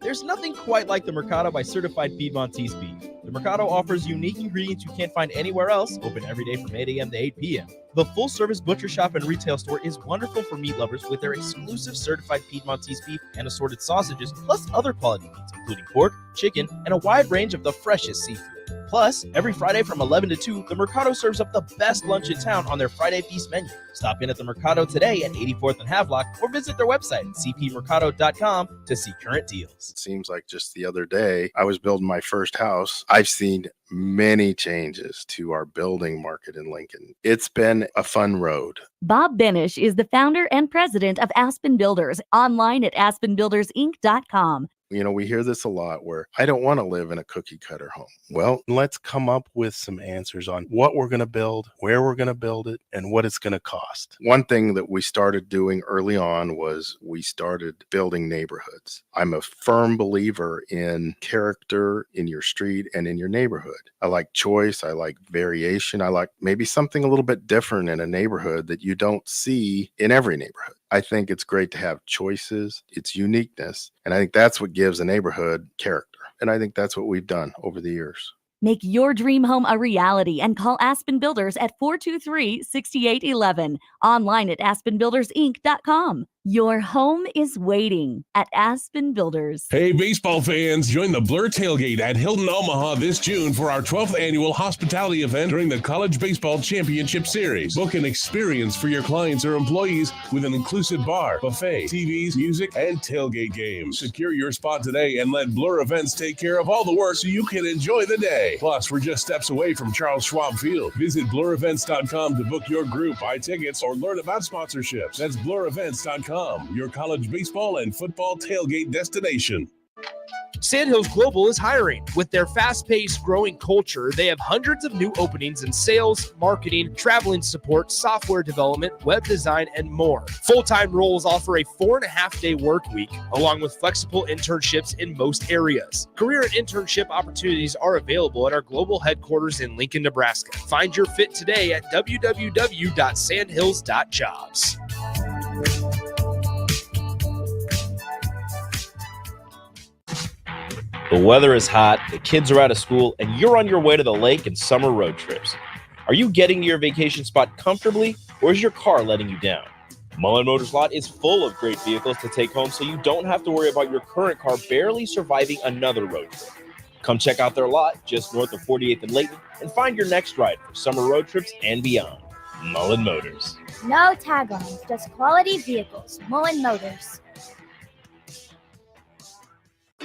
Speaker 4: There's nothing quite like the Mercado by Certified Piedmontese beef. The Mercado offers unique ingredients you can't find anywhere else, open every day from 8 a.m. to 8 p.m. The full-service butcher shop and retail store is wonderful for meat lovers with their exclusive Certified Piedmontese beef and assorted sausages, plus other quality meats, including pork, chicken, and a wide range of the freshest seafood. Plus, every Friday from 11 to 2, the Mercado serves up the best lunch in town on their Friday Feast menu. Stop in at the Mercado today at 84th and Havelock or visit their website at cpmercado.com to see current deals.
Speaker 2: It seems like just the other day, I was building my first house. I've seen many changes to our building market in Lincoln. It's been a fun road.
Speaker 3: Bob Benish is the founder and president of Aspen Builders, online at aspenbuildersinc.com.
Speaker 2: You know, we hear this a lot where I don't want to live in a cookie cutter home. Well, let's come up with some answers on what we're going to build, where we're going to build it, and what it's going to cost. One thing that we started doing early on was we started building neighborhoods. I'm a firm believer in character in your street and in your neighborhood. I like choice. I like variation. I like maybe something a little bit different in a neighborhood that you don't see in every neighborhood. I think it's great to have choices, its uniqueness, and I think that's what gives a neighborhood character. And I think that's what we've done over the years.
Speaker 3: Make your dream home a reality and call Aspen Builders at 423-6811. Online at aspenbuildersinc.com. Your home is waiting at Aspen Builders.
Speaker 5: Hey, baseball fans, join the Blur Tailgate at Hilton Omaha this June for our 12th annual hospitality event during the College Baseball Championship Series. Book an experience for your clients or employees with an inclusive bar, buffet, TVs, music, and tailgate games. Secure your spot today and let Blur Events take care of all the work so you can enjoy the day. Plus, we're just steps away from Charles Schwab Field. Visit blurevents.com to book your group, buy tickets, or learn about sponsorships. That's blurevents.com. Your college baseball and football tailgate destination.
Speaker 7: Sandhills Global is hiring. With their fast-paced, growing culture, they have hundreds of new openings in sales, marketing, traveling support, software development, web design, and more. Full-time roles offer a 4.5-day work week, along with flexible internships in most areas. Career and internship opportunities are available at our global headquarters in Lincoln, Nebraska. Find your fit today at www.sandhills.jobs.
Speaker 4: The weather is hot, the kids are out of school, and you're on your way to the lake and summer road trips. Are you getting to your vacation spot comfortably, or is your car letting you down? Mullen Motors Lot is full of great vehicles to take home, so you don't have to worry about your current car barely surviving another road trip. Come check out their lot just north of 48th and Layton and find your next ride for summer road trips and beyond. Mullen Motors.
Speaker 23: No taglines, just quality vehicles. Mullen Motors.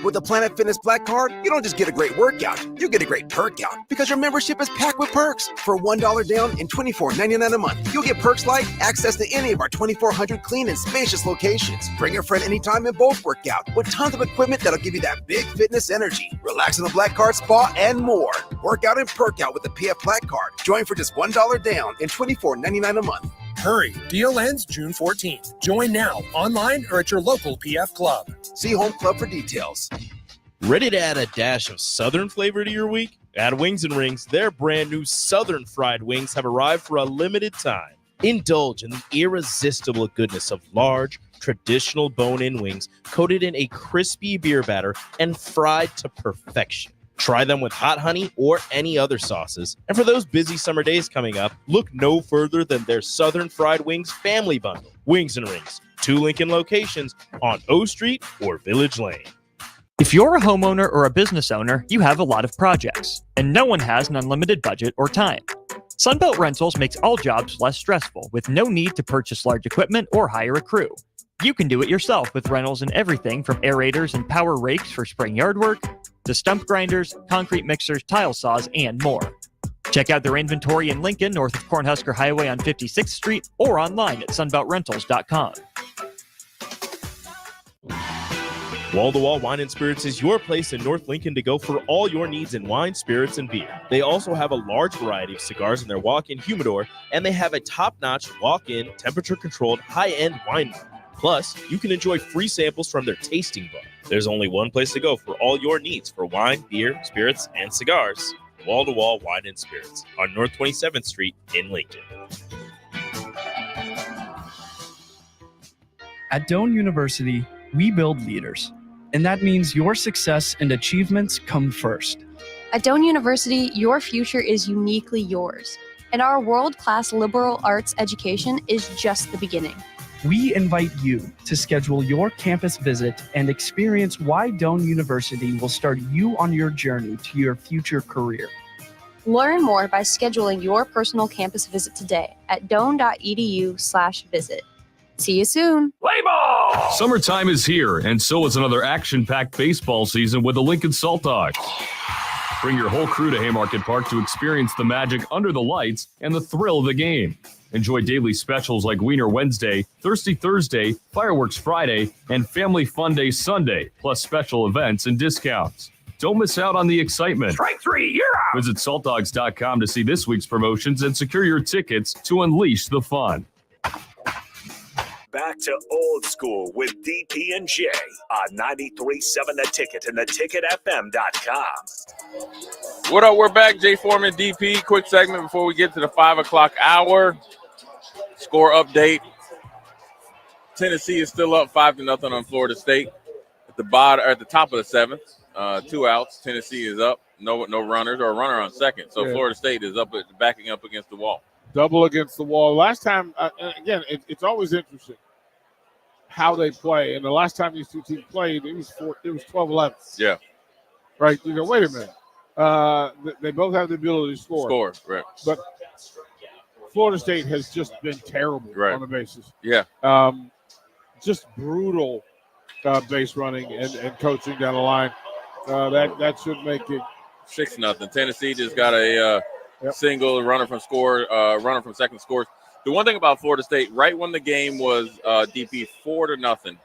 Speaker 6: With the Planet Fitness Black Card, you don't just get a great workout, you get a great perk out because your membership is packed with perks. For $1 down and $24.99 a month, you'll get perks like access to any of our 2,400 clean and spacious locations. Bring a friend anytime and both work out with tons of equipment that'll give you that big fitness energy. Relax in the Black Card spa and more. Work out and perk out with the PF Black Card. Join for just $1 down and $24.99 a month.
Speaker 24: Hurry, deal ends June 14th. Join now, online or at your local PF Club.
Speaker 6: See Home Club for details.
Speaker 4: Ready to add a dash of Southern flavor to your week? At Wings and Rings, their brand new Southern fried wings have arrived for a limited time. Indulge in the irresistible goodness of large, traditional bone-in wings coated in a crispy beer batter and fried to perfection. Try them with hot honey or any other sauces. And for those busy summer days coming up, look no further than their Southern Fried Wings Family Bundle. Wings and Rings, 2 Lincoln locations on O Street or Village Lane.
Speaker 25: If you're a homeowner or a business owner, you have a lot of projects, and no one has an unlimited budget or time. Sunbelt Rentals makes all jobs less stressful with no need to purchase large equipment or hire a crew. You can do it yourself with rentals and everything from aerators and power rakes for spring yard work to stump grinders, concrete mixers, tile saws, and more. Check out their inventory in Lincoln, north of Cornhusker Highway on 56th Street, or online at sunbeltrentals.com.
Speaker 4: Wall to Wall Wine and Spirits is your place in North Lincoln to go for all your needs in wine, spirits, and beer. They also have a large variety of cigars in their walk-in humidor, and they have a top-notch walk-in, temperature-controlled, high-end wine bar. Plus, you can enjoy free samples from their tasting bar. There's only one place to go for all your needs for wine, beer, spirits, and cigars. Wall to Wall Wine and Spirits on North 27th Street in Lincoln.
Speaker 26: At Doane University, we build leaders, and that means your success and achievements come first.
Speaker 27: At Doane University, your future is uniquely yours, and our world-class liberal arts education is just the beginning.
Speaker 26: We invite you to schedule your campus visit and experience why Doane University will start you on your journey to your future career.
Speaker 27: Learn more by scheduling your personal campus visit today at doane.edu/visit. See you soon.
Speaker 28: Play ball! Summertime is here, and so is another action-packed baseball season with the Lincoln Salt Dogs. Bring your whole crew to Haymarket Park to experience the magic under the lights and the thrill of the game. Enjoy daily specials like Wiener Wednesday, Thirsty Thursday, Fireworks Friday, and Family Fun Day Sunday, plus special events and discounts. Don't miss out on the excitement. Strike three, you're out! Visit saltdogs.com to see this week's promotions and secure your tickets to unleash the fun.
Speaker 8: Back to Old School with DP and Jay on 93.7 The Ticket and theticketfm.com.
Speaker 16: What up? We're back. Jay Foreman, DP. Quick segment before we get to the 5 o'clock hour. Score update. Tennessee is still up 5-0 on Florida State. At the bottom, or at the top of the 7th, 2 outs. Tennessee is up. No runners or a runner on second. So Florida State is up, backing up against the wall.
Speaker 17: Double against the wall. Last time, again, it's always interesting how they play. And the last time these two teams played, it was 12-11.
Speaker 16: Yeah.
Speaker 17: Right? You go, wait a minute. They both have the ability to score.
Speaker 16: Right.
Speaker 17: But Florida State has just been terrible on the bases.
Speaker 16: Yeah.
Speaker 17: Just brutal base running and coaching down the line. That should make it
Speaker 16: 6-0. Tennessee just got a single runner from second scores. The one thing about Florida State, right when the game was DP 4-0,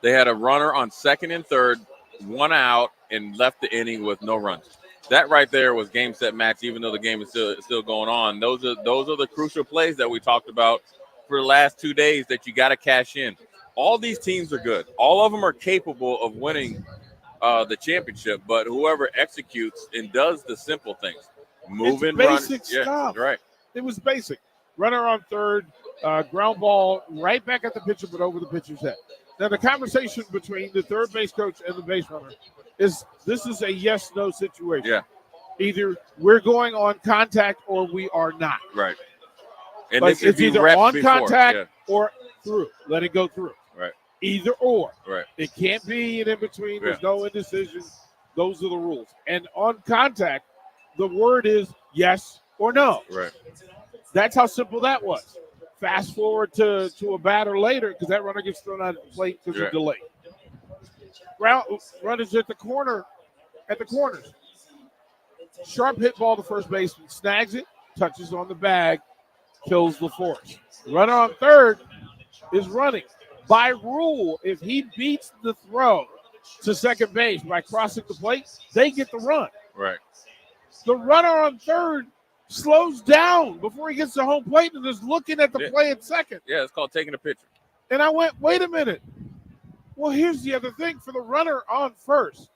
Speaker 16: they had a runner on second and third, one out, and left the inning with no runs. That right there was game, set, match, even though the game is still going on. Those are the crucial plays that we talked about for the last 2 days that you got to cash in. All these teams are good. All of them are capable of winning the championship, but whoever executes and does the simple things, move and run.
Speaker 17: Basic stuff.
Speaker 16: Right.
Speaker 17: It was basic. Runner on third, ground ball right back at the pitcher, but over the pitcher's head. Now, the conversation between the third base coach and the base runner is this is a yes-no situation.
Speaker 16: Yeah.
Speaker 17: Either we're going on contact or we are not.
Speaker 16: Right. And
Speaker 17: Like,
Speaker 16: this
Speaker 17: it's either on
Speaker 16: before.
Speaker 17: contact or through. Let it go through.
Speaker 16: Right.
Speaker 17: Either or.
Speaker 16: Right.
Speaker 17: It can't be an in-between. There's
Speaker 16: Yeah.
Speaker 17: no indecision. Those are the rules. And on contact, the word is yes or no.
Speaker 16: Right.
Speaker 17: That's how simple that was. Fast forward to a batter later because that runner gets thrown out of the plate because of delay. Runners at the corners. Sharp hit ball to first baseman, snags it, touches on the bag, kills the force. Runner on third is running. By rule, if he beats the throw to second base by crossing the plate, they get the run.
Speaker 16: Right.
Speaker 17: The runner on third slows down before he gets to home plate and is looking at the play at second.
Speaker 16: Yeah, it's called taking a picture.
Speaker 17: And I went, wait a minute. Well, here's the other thing for the runner on first.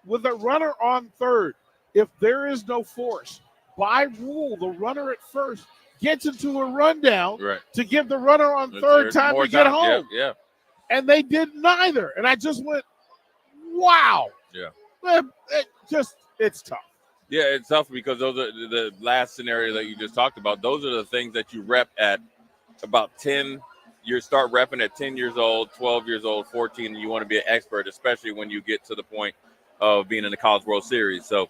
Speaker 17: With the runner on third, if there is no force, by rule, the runner at first gets into a rundown to give the runner on third time to get home.
Speaker 16: Yeah.
Speaker 17: And they did neither. And I just went, wow.
Speaker 16: Yeah.
Speaker 17: It's tough.
Speaker 16: Yeah, it's tough because those are the last scenario that you just talked about. Those are the things that you rep at about 10. You start repping at 10 years old, 12 years old, 14, and you want to be an expert, especially when you get to the point of being in the College World Series. So,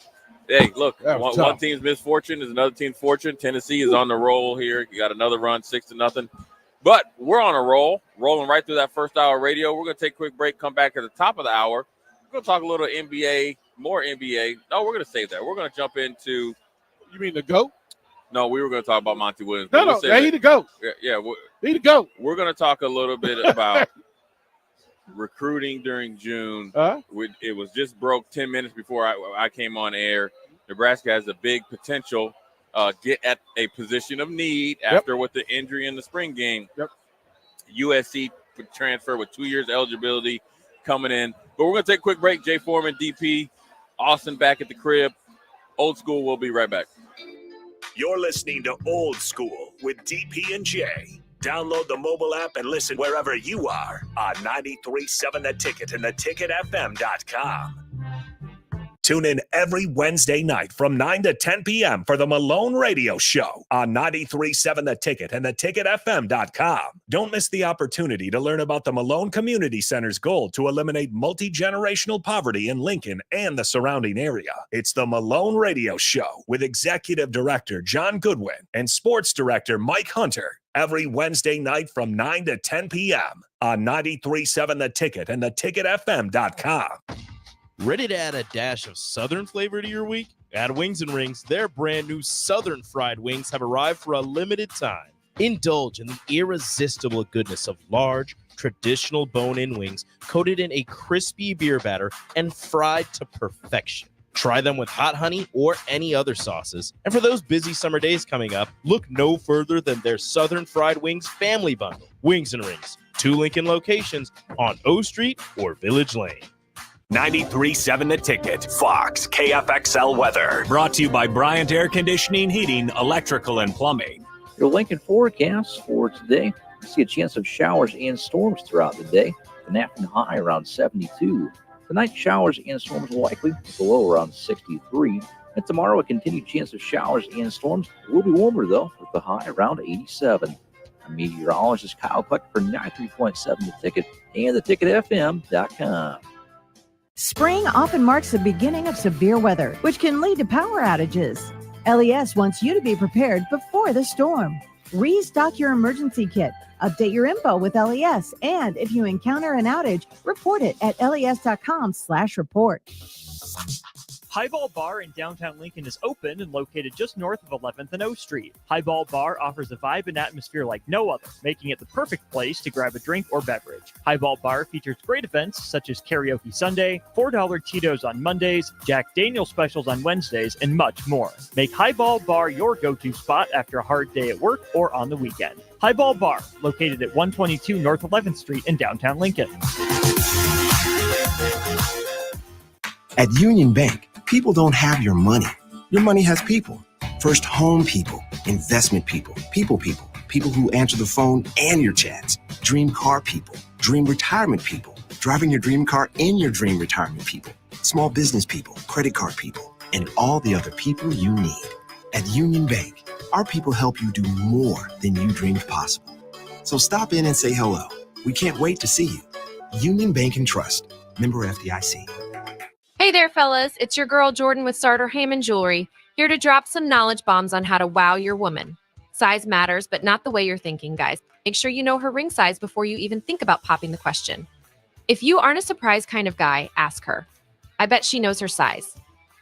Speaker 16: hey, look, one team's misfortune is another team's fortune. Tennessee is on the roll here. You got another run, 6-0. But we're on a roll, rolling right through that first hour radio. We're going to take a quick break, come back at the top of the hour. We're going to talk a little NBA, more NBA. No, we're going to save that. We're going to jump into.
Speaker 17: You mean the GOAT?
Speaker 16: No, we were going to talk about Monty Williams.
Speaker 17: No, he the GOAT.
Speaker 16: Yeah,
Speaker 17: he the GOAT.
Speaker 16: We're going to talk a little bit about recruiting during June. It was just broke 10 minutes before I came on air. Nebraska has a big potential get at a position of need after with the injury in the spring game. USC transfer with 2 years eligibility coming in. But we're going to take a quick break. Jay Foreman, DP, Austin back at the crib. Old School, we'll be right back.
Speaker 8: You're listening to Old School with DP and Jay. Download the mobile app and listen wherever you are on 93.7 The Ticket and theticketfm.com. Tune in every Wednesday night from 9 to 10 p.m. for the Malone Radio Show on 93.7 The Ticket and theticketfm.com. Don't miss the opportunity to learn about the Malone Community Center's goal to eliminate multi-generational poverty in Lincoln and the surrounding area. It's the Malone Radio Show with Executive Director John Goodwin and Sports Director Mike Hunter every Wednesday night from 9 to 10 p.m. on 93.7 The Ticket and theticketfm.com.
Speaker 4: Ready to add a dash of Southern flavor to your week? At Wings and Rings, their brand new Southern fried wings have arrived for a limited time. Indulge in the irresistible goodness of large, traditional bone-in wings coated in a crispy beer batter and fried to perfection. Try them with hot honey or any other sauces. And for those busy summer days coming up, look no further than their Southern Fried Wings Family Bundle. Wings and Rings, 2 Lincoln locations on O Street or Village Lane.
Speaker 8: 93.7 The Ticket, Fox, KFXL weather. Brought to you by Bryant Air Conditioning, Heating, Electrical, and Plumbing.
Speaker 9: Your Lincoln forecast for today. You see a chance of showers and storms throughout the day. An afternoon high around 72. Tonight, showers and storms likely with the low around 63. And tomorrow, a continued chance of showers and storms. It will be warmer, though, with the high around 87. Meteorologist Kyle Cluck for 93.7 The Ticket and theticketfm.com.
Speaker 10: Spring often marks the beginning of severe weather, which can lead to power outages. LES wants you to be prepared before the storm. Restock your emergency kit, update your info with LES, and if you encounter an outage, report it at les.com/report.
Speaker 25: Highball Bar in downtown Lincoln is open and located just north of 11th and O Street. Highball Bar offers a vibe and atmosphere like no other, making it the perfect place to grab a drink or beverage. Highball Bar features great events such as Karaoke Sunday, $4 Tito's on Mondays, Jack Daniel's specials on Wednesdays, and much more. Make Highball Bar your go-to spot after a hard day at work or on the weekend. Highball Bar, located at 122 North 11th Street in downtown Lincoln.
Speaker 6: At Union Bank, people don't have your money. Your money has people. First home people, investment people, people who answer the phone and your chats, dream car people, dream retirement people, driving your dream car in your dream retirement people, small business people, credit card people, and all the other people you need. At Union Bank, our people help you do more than you dreamed possible. So stop in and say hello. We can't wait to see you. Union Bank and Trust, member FDIC.
Speaker 12: Hey there, fellas. It's your girl Jordan with Sartor Hamann Jewelry, here to drop some knowledge bombs on how to wow your woman. Size matters, but not the way you're thinking, guys. Make sure you know her ring size before you even think about popping the question. If you aren't a surprise kind of guy, ask her. I bet she knows her size.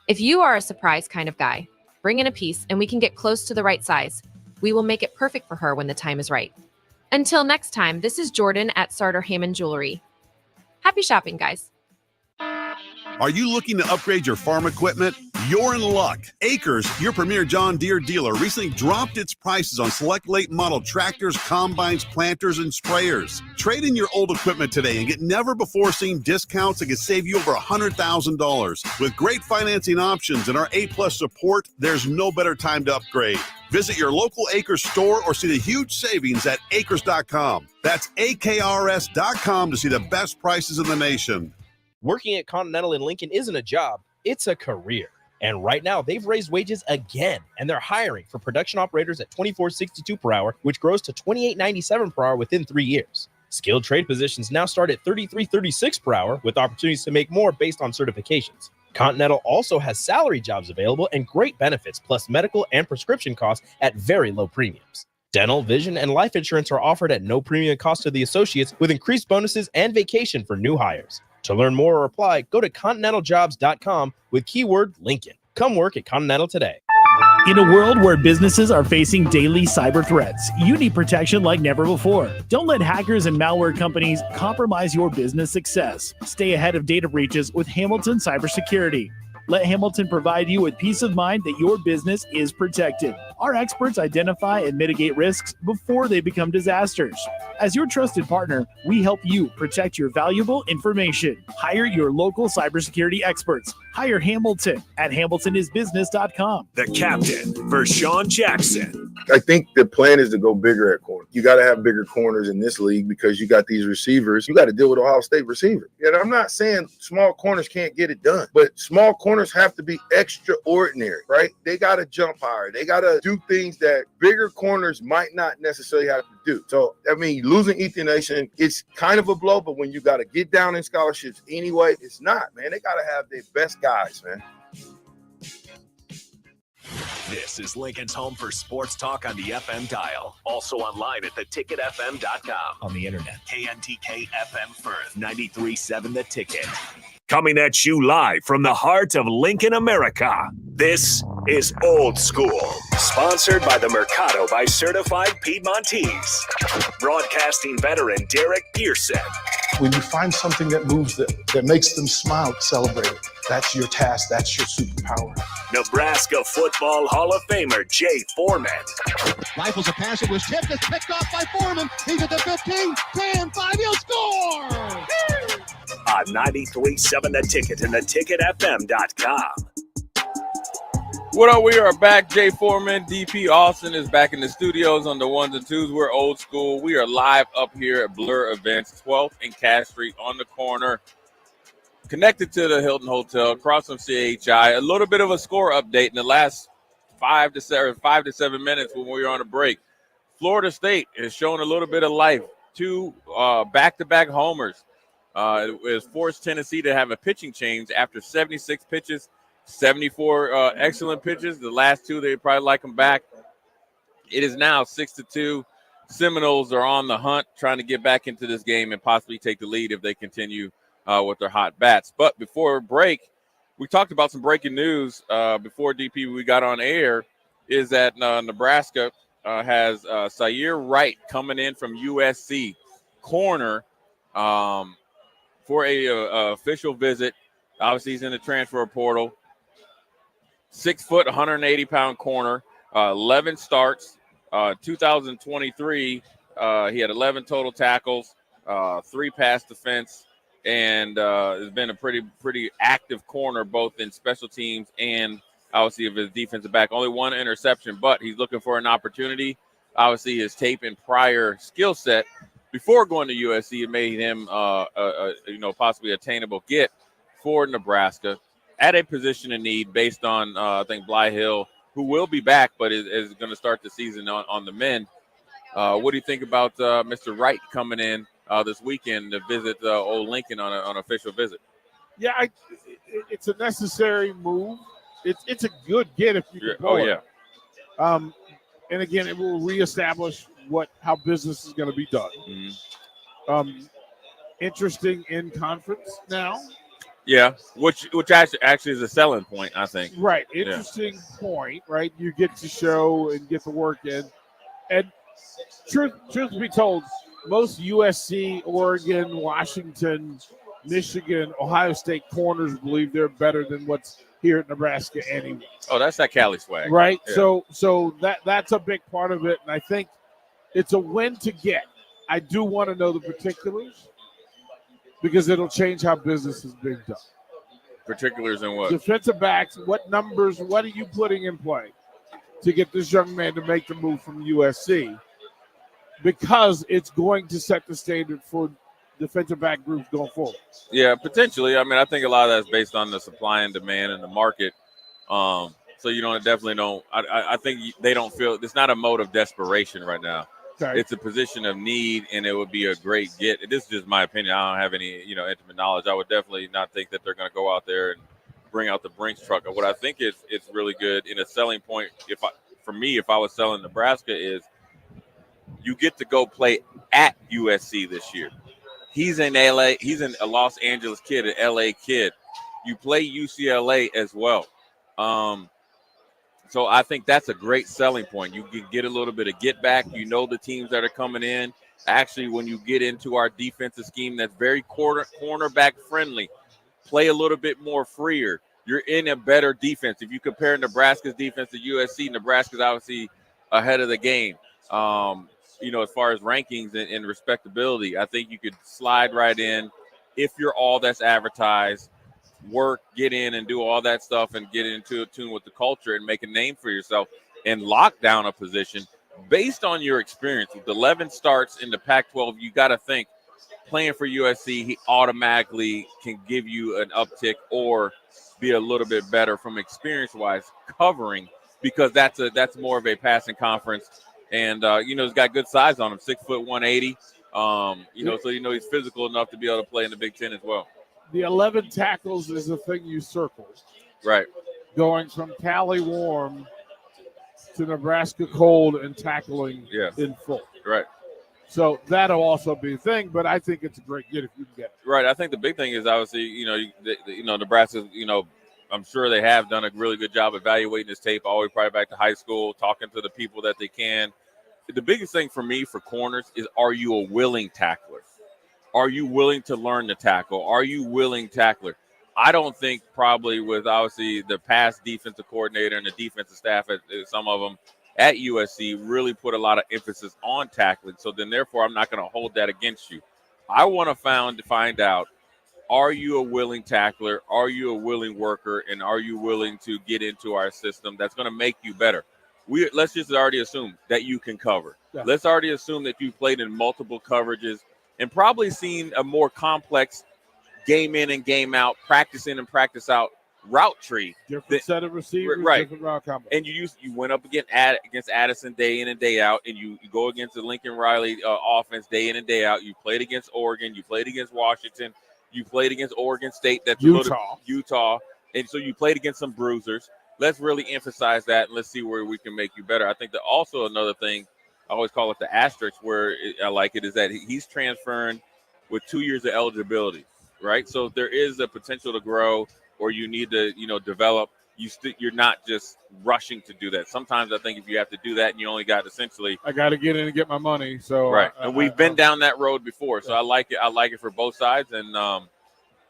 Speaker 12: If you are a surprise kind of guy, bring in a piece and we can get close to the right size. We will make it perfect for her when the time is right. Until next time, this is Jordan at Sartor Hamann Jewelry. Happy shopping, guys.
Speaker 13: Are you looking to upgrade your farm equipment? You're in luck. Acres, your premier John Deere dealer, recently dropped its prices on select late model tractors, combines, planters, and sprayers. Trade in your old equipment today and get never before seen discounts that can save you over $100,000. With great financing options and our A+ support, there's no better time to upgrade. Visit your local Acres store or see the huge savings at acres.com. That's AKRS.com to see the best prices in the nation.
Speaker 4: Working at Continental in Lincoln isn't a job, it's a career. And right now, they've raised wages again, and they're hiring for production operators at $24.62 per hour, which grows to $28.97 per hour within 3 years. Skilled trade positions now start at $33.36 per hour, with opportunities to make more based on certifications. Continental also has salary jobs available and great benefits, plus medical and prescription costs at very low premiums. Dental, vision, and life insurance are offered at no premium cost to the associates, with increased bonuses and vacation for new hires. To learn more or apply, go to continentaljobs.com with keyword Lincoln. Come work at Continental today.
Speaker 14: In a world where businesses are facing daily cyber threats, you need protection like never before. Don't let hackers and malware companies compromise your business success. Stay ahead of data breaches with Hamilton Cybersecurity. Let Hamilton provide you with peace of mind that your business is protected. Our experts identify and mitigate risks before they become disasters. As your trusted partner, we help you protect your valuable information. Hire your local cybersecurity experts. Hire Hamilton at hamiltonisbusiness.com.
Speaker 8: The captain, Vershawn Jackson.
Speaker 15: I think the plan is to go bigger at corner. You got to have bigger corners in this league because you got these receivers. You got to deal with Ohio State receivers. And I'm not saying small corners can't get it done, but small corners have to be extraordinary, right? They got to jump higher. They got to do things that bigger corners might not necessarily have to do. So, I mean, losing Ethan Nation, it's kind of a blow, but when you got to get down in scholarships anyway, it's not, man. They got to have their best guys, man.
Speaker 8: This is Lincoln's home for sports talk on the FM dial. Also online at theticketfm.com.
Speaker 13: On the internet.
Speaker 8: KNTK FM Firth, 93.7 The Ticket. Coming at you live from the heart of Lincoln, America. This is Old School. Sponsored by the Mercado by Certified Piedmontese. Broadcasting veteran Derek Pearson.
Speaker 18: When you find something that moves them, that makes them smile, celebrate it. That's your task. That's your superpower.
Speaker 8: Nebraska Football Hall of Famer Jay Foreman.
Speaker 19: Rifles a pass. It was tipped. It's picked off by Foreman. He's at the 15, 10, 5. He'll score!
Speaker 8: On 93.7 The Ticket and theticketfm.com.
Speaker 16: What up? We are back. Jay Foreman, DP Austin is back in the studios on the ones and twos. We're Old School. We are live up here at Blur Events, 12th and Cass Street on the corner. Connected to the Hilton Hotel, across from CHI. A little bit of a score update in the last 5 to 7 minutes when we were on a break. Florida State is showing a little bit of life. 2 back-to-back homers. It has forced Tennessee to have a pitching change after 76 pitches, 74 excellent pitches. The last 2, they probably like them back. It is now 6-2. Seminoles are on the hunt, trying to get back into this game and possibly take the lead if they continue with their hot bats. But before break, we talked about some breaking news before DP we got on air, is that Nebraska has Sayer Wright coming in from USC corner for a official visit. Obviously, he's in the transfer portal. 6 foot, 180-pound corner, 11 starts. 2023, he had 11 total tackles, 3 pass defense, and has been a pretty active corner both in special teams and obviously of his defensive back. Only 1 interception, but he's looking for an opportunity. Obviously, his tape and prior skill set before going to USC it made him possibly attainable get for Nebraska at a position of need based on I think Bly Hill, who will be back but is going to start the season on the mend. What do you think about Mr. Wright coming in this weekend to visit Old Lincoln on an official visit?
Speaker 17: Yeah, it's a necessary move. It's a good get if you can pull it. And again, it will reestablish how business is going to be done.
Speaker 16: Mm-hmm.
Speaker 17: Interesting in conference now.
Speaker 16: Yeah, which actually is a selling point, I think.
Speaker 17: Right, interesting point. Right, you get to show and get the work in. And truth be told, most USC, Oregon, Washington, Michigan, Ohio State corners believe they're better than what's here at Nebraska anyway.
Speaker 16: Oh, that's that Cali swag.
Speaker 17: Right?
Speaker 16: Yeah.
Speaker 17: So that's a big part of it, and I think it's a win to get. I do want to know the particulars because it'll change how business is being done.
Speaker 16: Particulars in what?
Speaker 17: Defensive backs, what numbers, what are you putting in play to get this young man to make the move from USC? Because it's going to set the standard for defensive back groups going forward.
Speaker 16: Yeah, potentially. I mean, I think a lot of that's based on the supply and demand in the market. So definitely don't. I think they don't feel it's not a mode of desperation right now.
Speaker 17: Okay.
Speaker 16: It's a position of need, and it would be a great get. This is just my opinion. I don't have any intimate knowledge. I would definitely not think that they're going to go out there and bring out the Brinks truck. What I think is it's really good in a selling point. If I was selling Nebraska, is you get to go play at USC this year. He's in LA. He's a Los Angeles kid, an LA kid. You play UCLA as well. So I think that's a great selling point. You can get a little bit of get back. You know the teams that are coming in. Actually, when you get into our defensive scheme that's very cornerback friendly, play a little bit more freer. You're in a better defense. If you compare Nebraska's defense to USC, Nebraska's obviously ahead of the game. As far as rankings and respectability, I think you could slide right in if you're all that's advertised, work, get in and do all that stuff and get into tune with the culture and make a name for yourself and lock down a position based on your experience. With 11 starts in the Pac-12, you got to think playing for USC, he automatically can give you an uptick or be a little bit better from experience-wise covering because that's more of a passing conference. And, he's got good size on him, 6 foot 180. So he's physical enough to be able to play in the Big Ten as well.
Speaker 17: The 11 tackles is the thing you circled.
Speaker 16: Right.
Speaker 17: Going from Cali warm to Nebraska cold and tackling in full.
Speaker 16: Right.
Speaker 17: So that'll also be a thing, but I think it's a great get if you can get it.
Speaker 16: Right. I think the big thing is obviously, Nebraska, I'm sure they have done a really good job evaluating this tape all the way probably back to high school, talking to the people that they can. The biggest thing for me for corners is, are you a willing tackler? Are you willing to learn to tackle? Are you willing tackler? I don't think probably with obviously the past defensive coordinator and the defensive staff, some of them at USC really put a lot of emphasis on tackling. So then therefore I'm not going to hold that against you. I want to find out, are you a willing tackler? Are you a willing worker? And are you willing to get into our system that's going to make you better? Let's just already assume that you can cover. Yeah. Let's already assume that you've played in multiple coverages and probably seen a more complex game in and game out, practice in and practice out route tree.
Speaker 17: Different set of receivers,
Speaker 16: right.
Speaker 17: different route combos.
Speaker 16: And you went up against Addison day in and day out, and you go against the Lincoln Riley offense day in and day out. You played against Oregon, you played against Washington, you played against Oregon State. That's Utah, and so you played against some bruisers. Let's really emphasize that, and let's see where we can make you better. I think that also another thing, I always call it the asterisk, where I like it, is that he's transferring with 2 years of eligibility, right? So there is a potential to grow, or you need to, develop. You're not just rushing to do that. Sometimes I think if you have to do that and you only got essentially,
Speaker 17: I got to get in and get my money. So
Speaker 16: right, and we've been down that road before. So I like it. I like it for both sides. And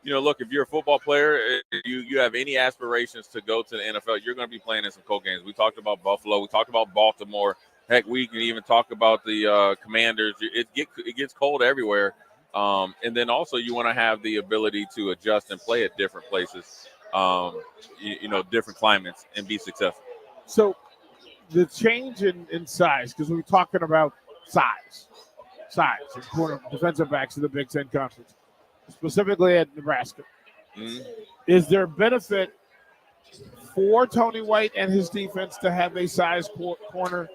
Speaker 16: look, if you're a football player, you have any aspirations to go to the NFL, you're going to be playing in some cold games. We talked about Buffalo. We talked about Baltimore. Heck, we can even talk about the Commanders. It gets cold everywhere. And then also you want to have the ability to adjust and play at different places, different climates, and be successful.
Speaker 17: So the change in size, because we were talking about size and corner defensive backs in the Big Ten Conference, specifically at Nebraska.
Speaker 16: Mm-hmm.
Speaker 17: Is there benefit for Tony White and his defense to have a size corner,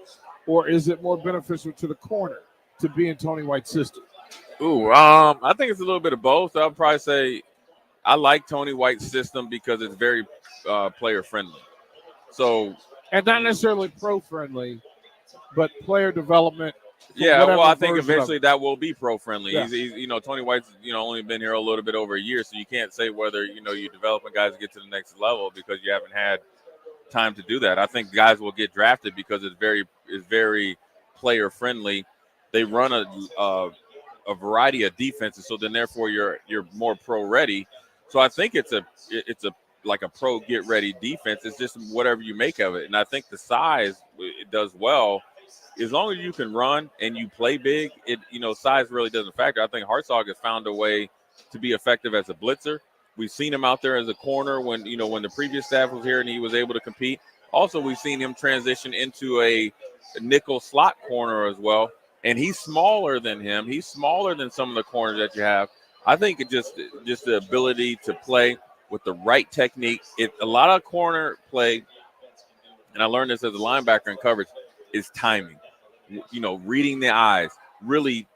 Speaker 17: or is it more beneficial to the corner to be in Tony White's system?
Speaker 16: I think it's a little bit of both. I'll probably say I like Tony White's system because it's very player friendly. So,
Speaker 17: and not necessarily pro friendly, but player development.
Speaker 16: Yeah, well, I think eventually that will be pro friendly.
Speaker 17: Yeah.
Speaker 16: He's Tony White's only been here a little bit over a year, so you can't say whether you're developing guys to get to the next level because you haven't had time to do that. I think guys will get drafted because it's very player friendly. They run a variety of defenses, so then therefore you're more pro ready. So I think it's a like a pro get ready defense. It's just whatever you make of it, and I think the size it does well. As long as you can run and you play big, size really doesn't factor. I think Hartzog has found a way to be effective as a blitzer. We've seen him out there as a corner when the previous staff was here and he was able to compete. Also, we've seen him transition into a nickel slot corner as well. And he's smaller than him. He's smaller than some of the corners that you have. I think it just the ability to play with the right technique. A lot of corner play, and I learned this as a linebacker in coverage, is timing. Reading the eyes, really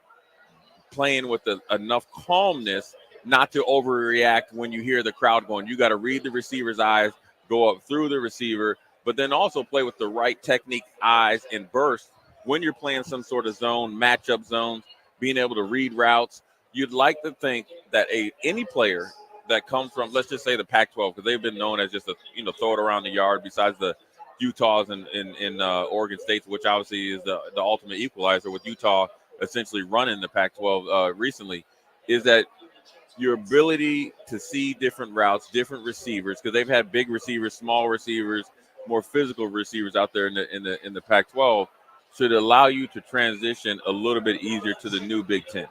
Speaker 16: playing with enough calmness not to overreact when you hear the crowd going. You got to read the receiver's eyes, go up through the receiver, but then also play with the right technique, eyes, and burst when you're playing some sort of zone, matchup zones, being able to read routes. You'd like to think that any player that comes from, let's just say the Pac-12, because they've been known as just throw it around the yard besides the Utahs and Oregon State, which obviously is the ultimate equalizer with Utah essentially running the Pac-12 recently, is that your ability to see different routes, different receivers, because they've had big receivers, small receivers, more physical receivers out there in the Pac-12, should allow you to transition a little bit easier to the new Big Ten.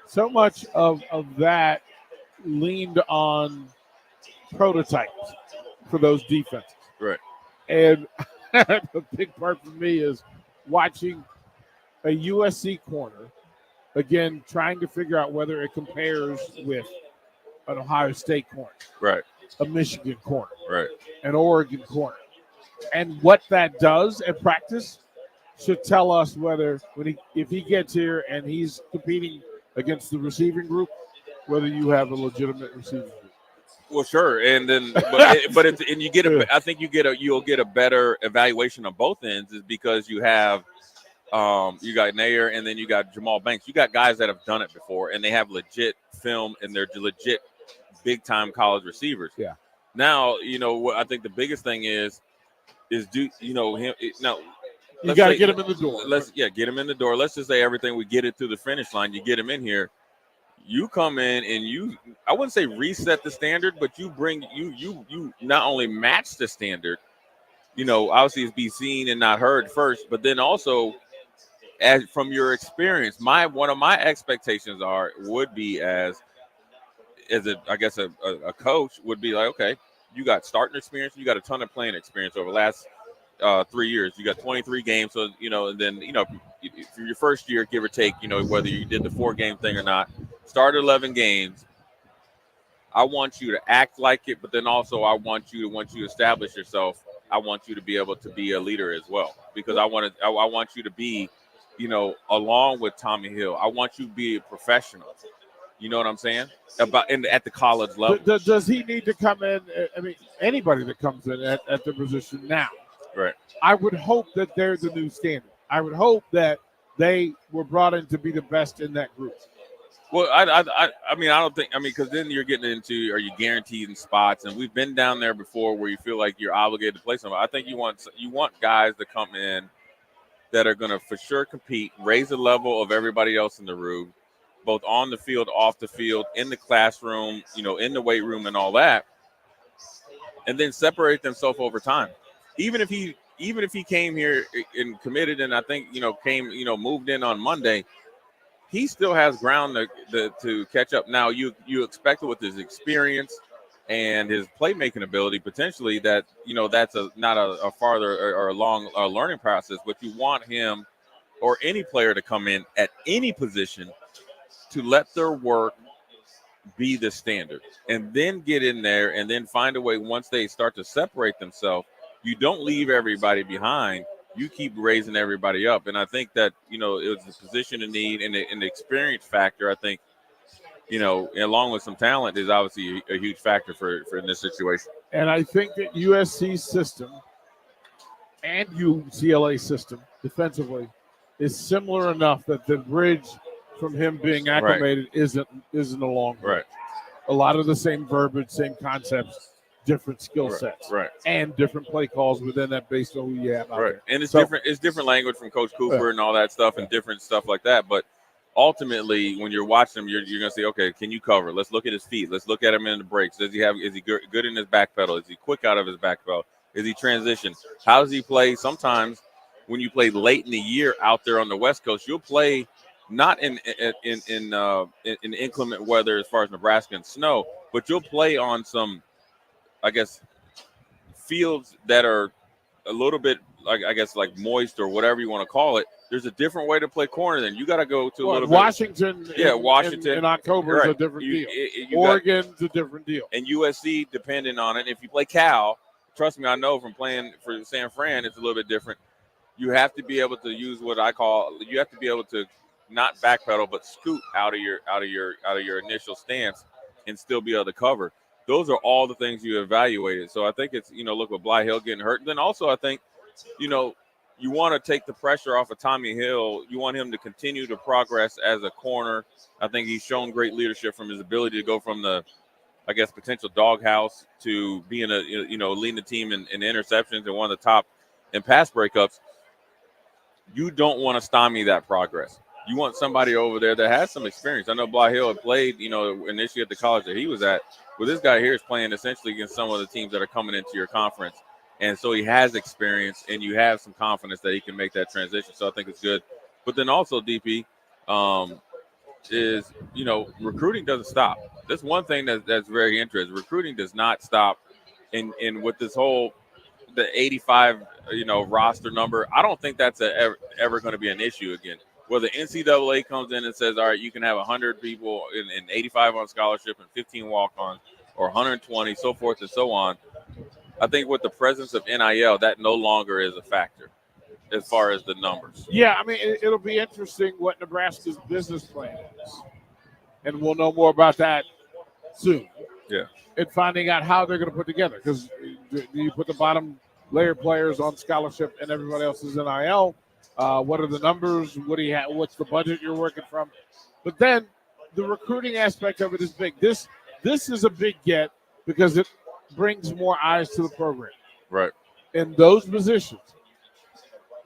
Speaker 17: So much of that leaned on prototypes for those defenses.
Speaker 16: Right.
Speaker 17: And a big part for me is watching a USC corner, again, trying to figure out whether it compares with an Ohio State corner,
Speaker 16: right,
Speaker 17: a Michigan corner,
Speaker 16: right,
Speaker 17: an Oregon corner. And what that does at practice should tell us whether if he gets here and he's competing against the receiving group, whether you have a legitimate receiving group.
Speaker 16: Well, sure, and then I think you'll get a better evaluation on both ends, is because you have you got Nair and then you got Jamal Banks. You got guys that have done it before and they have legit film and they're legit big time college receivers.
Speaker 17: Yeah.
Speaker 16: Now what I think the biggest thing is him now.
Speaker 17: You got to get him in the door.
Speaker 16: Get him in the door. Let's just say everything we get it through the finish line. You get him in here. You come in and I wouldn't say reset the standard, but you bring you not only match the standard, obviously it's be seen and not heard first, but then also from your experience, one of my expectations would be as a coach would be like, okay, you got starting experience, you got a ton of playing experience over the last 3 years. You got 23 games, so and then for your first year, give or take, whether you did the 4-game thing or not, started 11 games. I want you to act like it, but then also I want you to, once you establish yourself, I want you to be able to be a leader as well, because I want you to be, along with Tommy Hill, I want you to be a professional. You know what I'm saying? At the college level.
Speaker 17: Does he need to come in? I mean, anybody that comes in at the position now,
Speaker 16: right?
Speaker 17: I would hope that they're the new standard. I would hope that they were brought in to be the best in that group.
Speaker 16: Well, I don't think, because then you're getting into, are you guaranteed in spots? And we've been down there before where you feel like you're obligated to play somebody. I think you want guys to come in that are going to for sure compete, raise the level of everybody else in the room, both on the field, off the field, in the classroom, in the weight room and all that, and then separate themselves over time. Even if he came here and committed and I think, moved in on Monday, he still has ground to catch up. Now, you expect it with his experience and his playmaking ability, potentially that, that's not a farther or a long learning process, but you want him or any player to come in at any position to let their work be the standard and then get in there and then find a way once they start to separate themselves. You don't leave everybody behind. You keep raising everybody up. And I think that, it was the position of need and the experience factor, I think, along with some talent is obviously a huge factor for in this situation.
Speaker 17: And I think that USC's system and UCLA system defensively is similar enough that the bridge from him being acclimated isn't a long bridge.
Speaker 16: Right.
Speaker 17: A lot of the same verbiage, same concepts, different skill sets,
Speaker 16: right,
Speaker 17: and different play calls within that based on who you have out there.
Speaker 16: And it's different. It's different language from Coach Cooper and all that stuff, and different stuff like that. But ultimately, when you're watching him, you're going to say, okay, can you cover? Let's look at his feet. Let's look at him in the breaks. Is he good in his back pedal? Is he quick out of his back pedal? Is he transition? How does he play? Sometimes when you play late in the year out there on the West Coast, you'll play not in inclement weather as far as Nebraska and snow, but you'll play on some, I guess, fields that are a little bit like moist or whatever you want to call it. There's a different way to play corner. Then you got to go to a little
Speaker 17: Washington.
Speaker 16: Washington
Speaker 17: in October is a different deal. Oregon's a different deal.
Speaker 16: And USC, depending on it. If you play Cal, trust me, I know from playing for San Fran, it's a little bit different. You have to be able to use what I call. You have to be able to not backpedal, but scoot out of your initial stance and still be able to cover. Those are all the things you evaluated. So I think it's, look with Bly Hill getting hurt. And then also I think, you want to take the pressure off of Tommy Hill. You want him to continue to progress as a corner. I think he's shown great leadership from his ability to go from the, I guess, potential doghouse to being leading the team in interceptions and one of the top in pass breakups. You don't want to stymie that progress. You want somebody over there that has some experience. I know Bly Hill had played, initially at the college that he was at. Well, this guy here is playing essentially against some of the teams that are coming into your conference. And so he has experience, and you have some confidence that he can make that transition. So I think it's good. But then also, DP, is, recruiting doesn't stop. That's one thing that's very interesting. Recruiting does not stop. And with this whole, the 85, roster number, I don't think that's ever going to be an issue again. Where the NCAA comes in and says, all right, you can have 100 people and 85 on scholarship and 15 walk-on, or 120, so forth and so on. I think with the presence of NIL, that no longer is a factor as far as the numbers.
Speaker 17: Yeah, I mean, it'll be interesting what Nebraska's business plan is. And we'll know more about that soon.
Speaker 16: Yeah.
Speaker 17: And finding out how they're going to put together. Because you put the bottom layer players on scholarship and everybody else is NIL. What are the numbers? What's the budget you're working from? But then the recruiting aspect of it is big. This is a big get because it brings more eyes to the program.
Speaker 16: Right.
Speaker 17: In those positions,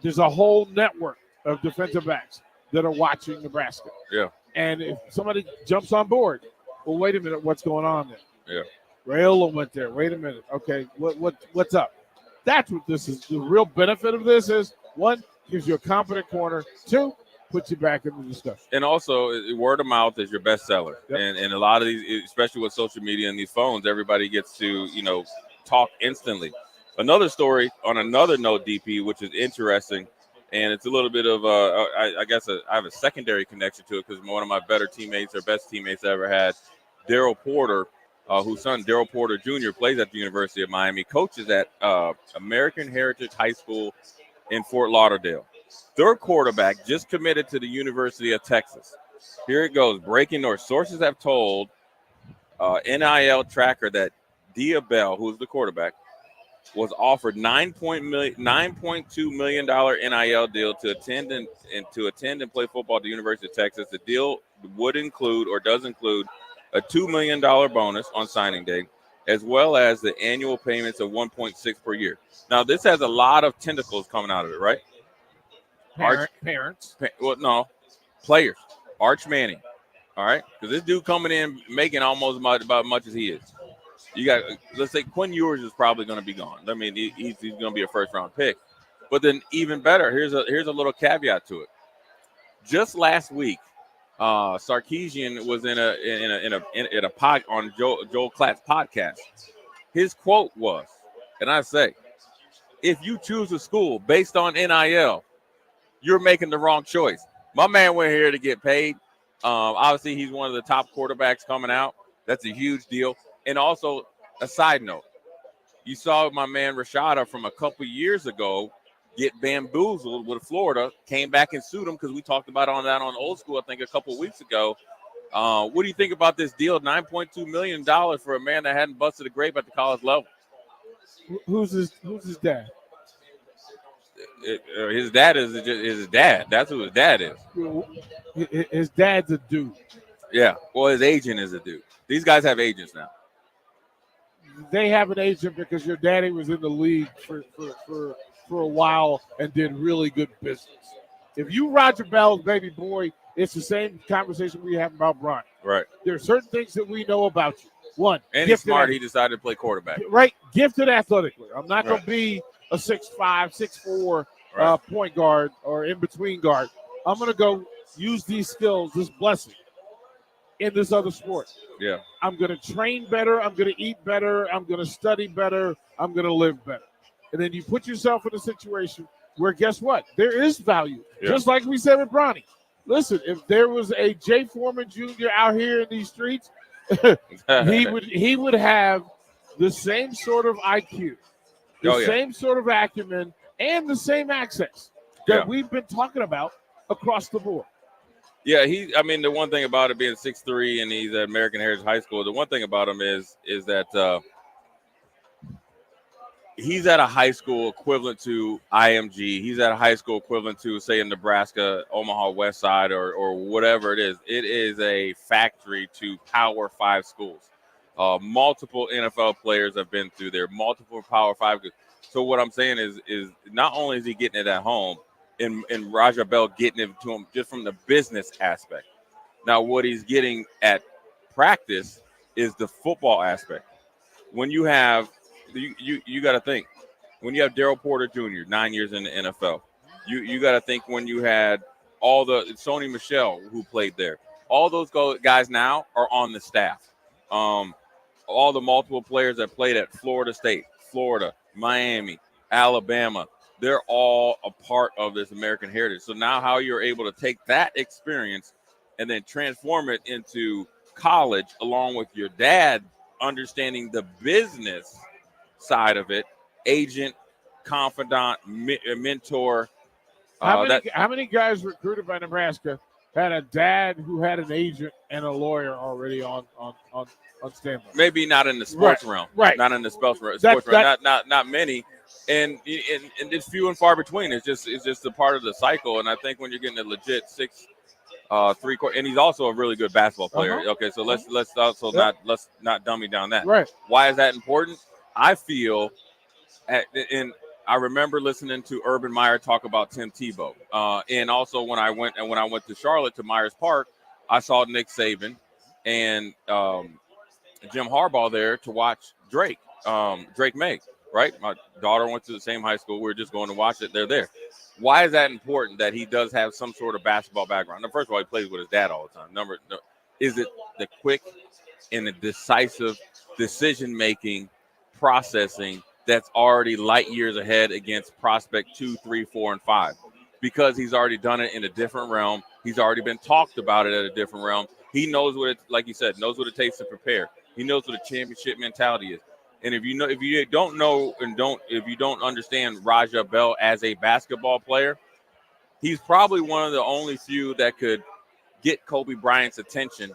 Speaker 17: there's a whole network of defensive backs that are watching Nebraska.
Speaker 16: Yeah.
Speaker 17: And if somebody jumps on board, well, wait a minute, what's going on there?
Speaker 16: Yeah.
Speaker 17: Rayola went there. Wait a minute. Okay, what's up? That's what this is. The real benefit of this is, one, gives you a competent corner. Two, puts you back in the discussion.
Speaker 16: And also, word of mouth is your best seller. Yep. And a lot of these, especially with social media and these phones, everybody gets to, talk instantly. Another story on another note, DP, which is interesting, and it's a little bit of, I have a secondary connection to it because one of my better teammates or best teammates I ever had, Daryl Porter, whose son, Daryl Porter Jr., plays at the University of Miami, coaches at American Heritage High School in Fort Lauderdale. Their quarterback just committed to the University of Texas. Here it goes. Breaking news. Sources have told NIL tracker that Diabell, who's the quarterback, was offered $9.2 million NIL deal to attend and play football at the University of Texas. The deal would include or does include a $2 million bonus on signing day, as well as the annual payments of $1.6 per year. Now, this has a lot of tentacles coming out of it, right?
Speaker 17: Parents.
Speaker 16: No, players. Arch Manning, all right? Because this dude coming in making almost about much as he is. You got, let's say Quinn Ewers is probably going to be gone. I mean, he's going to be a first-round pick. But then even better, here's a little caveat to it. Just last week, Sarkisian was in a pod on Joel Klatt's podcast. His quote was, and I say, if you choose a school based on NIL, you're making the wrong choice. My man went here to get paid. Obviously, he's one of the top quarterbacks coming out. That's a huge deal. And also, a side note, you saw my man Rashada from a couple years ago get bamboozled with Florida, came back and sued him because we talked about that on Old School, I think, a couple of weeks ago. What do you think about this deal? $9.2 million for a man that hadn't busted a grape at the college level.
Speaker 17: Who's his dad?
Speaker 16: His dad is his dad. That's who his dad is.
Speaker 17: His dad's a dude.
Speaker 16: Yeah. Well, his agent is a dude. These guys have agents now.
Speaker 17: They have an agent because your daddy was in the league for a while and did really good business. If you Roger Bell's baby boy, it's the same conversation we have about Brian.
Speaker 16: Right.
Speaker 17: There are certain things that we know about you. One,
Speaker 16: and he's smart. He decided to play quarterback.
Speaker 17: Right. Gifted athletically. I'm not going to be a 6'5", 6'4" point guard or in-between guard. I'm going to go use these skills, this blessing, in this other sport.
Speaker 16: Yeah.
Speaker 17: I'm going to train better. I'm going to eat better. I'm going to study better. I'm going to live better. And then you put yourself in a situation where, guess what? There is value.
Speaker 16: Yeah.
Speaker 17: Just like we said with Bronny. Listen, if there was a Jay Foreman Jr. out here in these streets, he would have the same sort of IQ, the same sort of acumen, and the same access that we've been talking about across the board.
Speaker 16: Yeah, the one thing about it being 6'3" and he's at American Heritage High School, the one thing about him is that he's at a high school equivalent to IMG. He's at a high school equivalent to, say, in Nebraska, Omaha West Side, or whatever it is. It is a factory to Power 5 schools. Multiple NFL players have been through there, multiple Power 5. So what I'm saying is not only is he getting it at home, and Raja Bell getting it to him just from the business aspect. Now, what he's getting at practice is the football aspect. When you have you got to think, when you have Daryl Porter Jr., 9 years in the NFL, you got to think when you had all the Sony Michel who played there. All those guys now are on the staff. All the multiple players that played at Florida State, Florida, Miami, Alabama, they're all a part of this American heritage. So now how you're able to take that experience and then transform it into college along with your dad understanding the business side of it, agent, confidant, mentor.
Speaker 17: How many guys recruited by Nebraska had a dad who had an agent and a lawyer already on standby?
Speaker 16: Maybe not in the sports realm.
Speaker 17: Right.
Speaker 16: Not in the sports realm. Not many. And it's few and far between. It's just a part of the cycle. And I think when you're getting a legit 6'3", and he's also a really good basketball player. Okay, so let's also not dummy down that.
Speaker 17: Right.
Speaker 16: Why is that important? I feel, and I remember listening to Urban Meyer talk about Tim Tebow. And also when I went to Charlotte to Myers Park, I saw Nick Saban and Jim Harbaugh there to watch Drake May. Right? My daughter went to the same high school. We were just going to watch it. They're there. Why is that important that he does have some sort of basketball background? Now, first of all, he plays with his dad all the time. Is it the quick and the decisive decision-making processing that's already light years ahead against prospect 2, 3, 4, and 5? Because he's already done it in a different realm. He's already been talked about it at a different realm. He knows what it, like you said, knows what it takes to prepare. He knows what a championship mentality is. And if you don't understand Raja Bell as a basketball player, he's probably one of the only few that could get Kobe Bryant's attention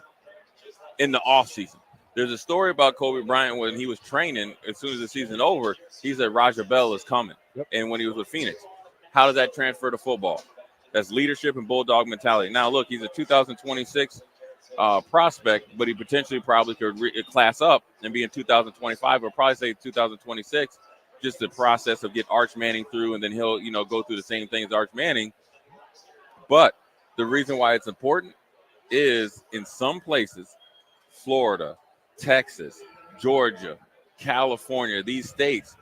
Speaker 16: in the offseason. There's a story about Kobe Bryant when he was training. As soon as the season over, he said Raja Bell is coming.
Speaker 17: Yep.
Speaker 16: And when he was with Phoenix, how does that transfer to football? That's leadership and bulldog mentality. Now, look, he's a 2026 prospect, but he potentially probably could class up and be in 2025, or probably say 2026, just the process of get Arch Manning through, and then he'll, go through the same thing as Arch Manning. But the reason why it's important is in some places, Florida, Texas, Georgia, California, these states,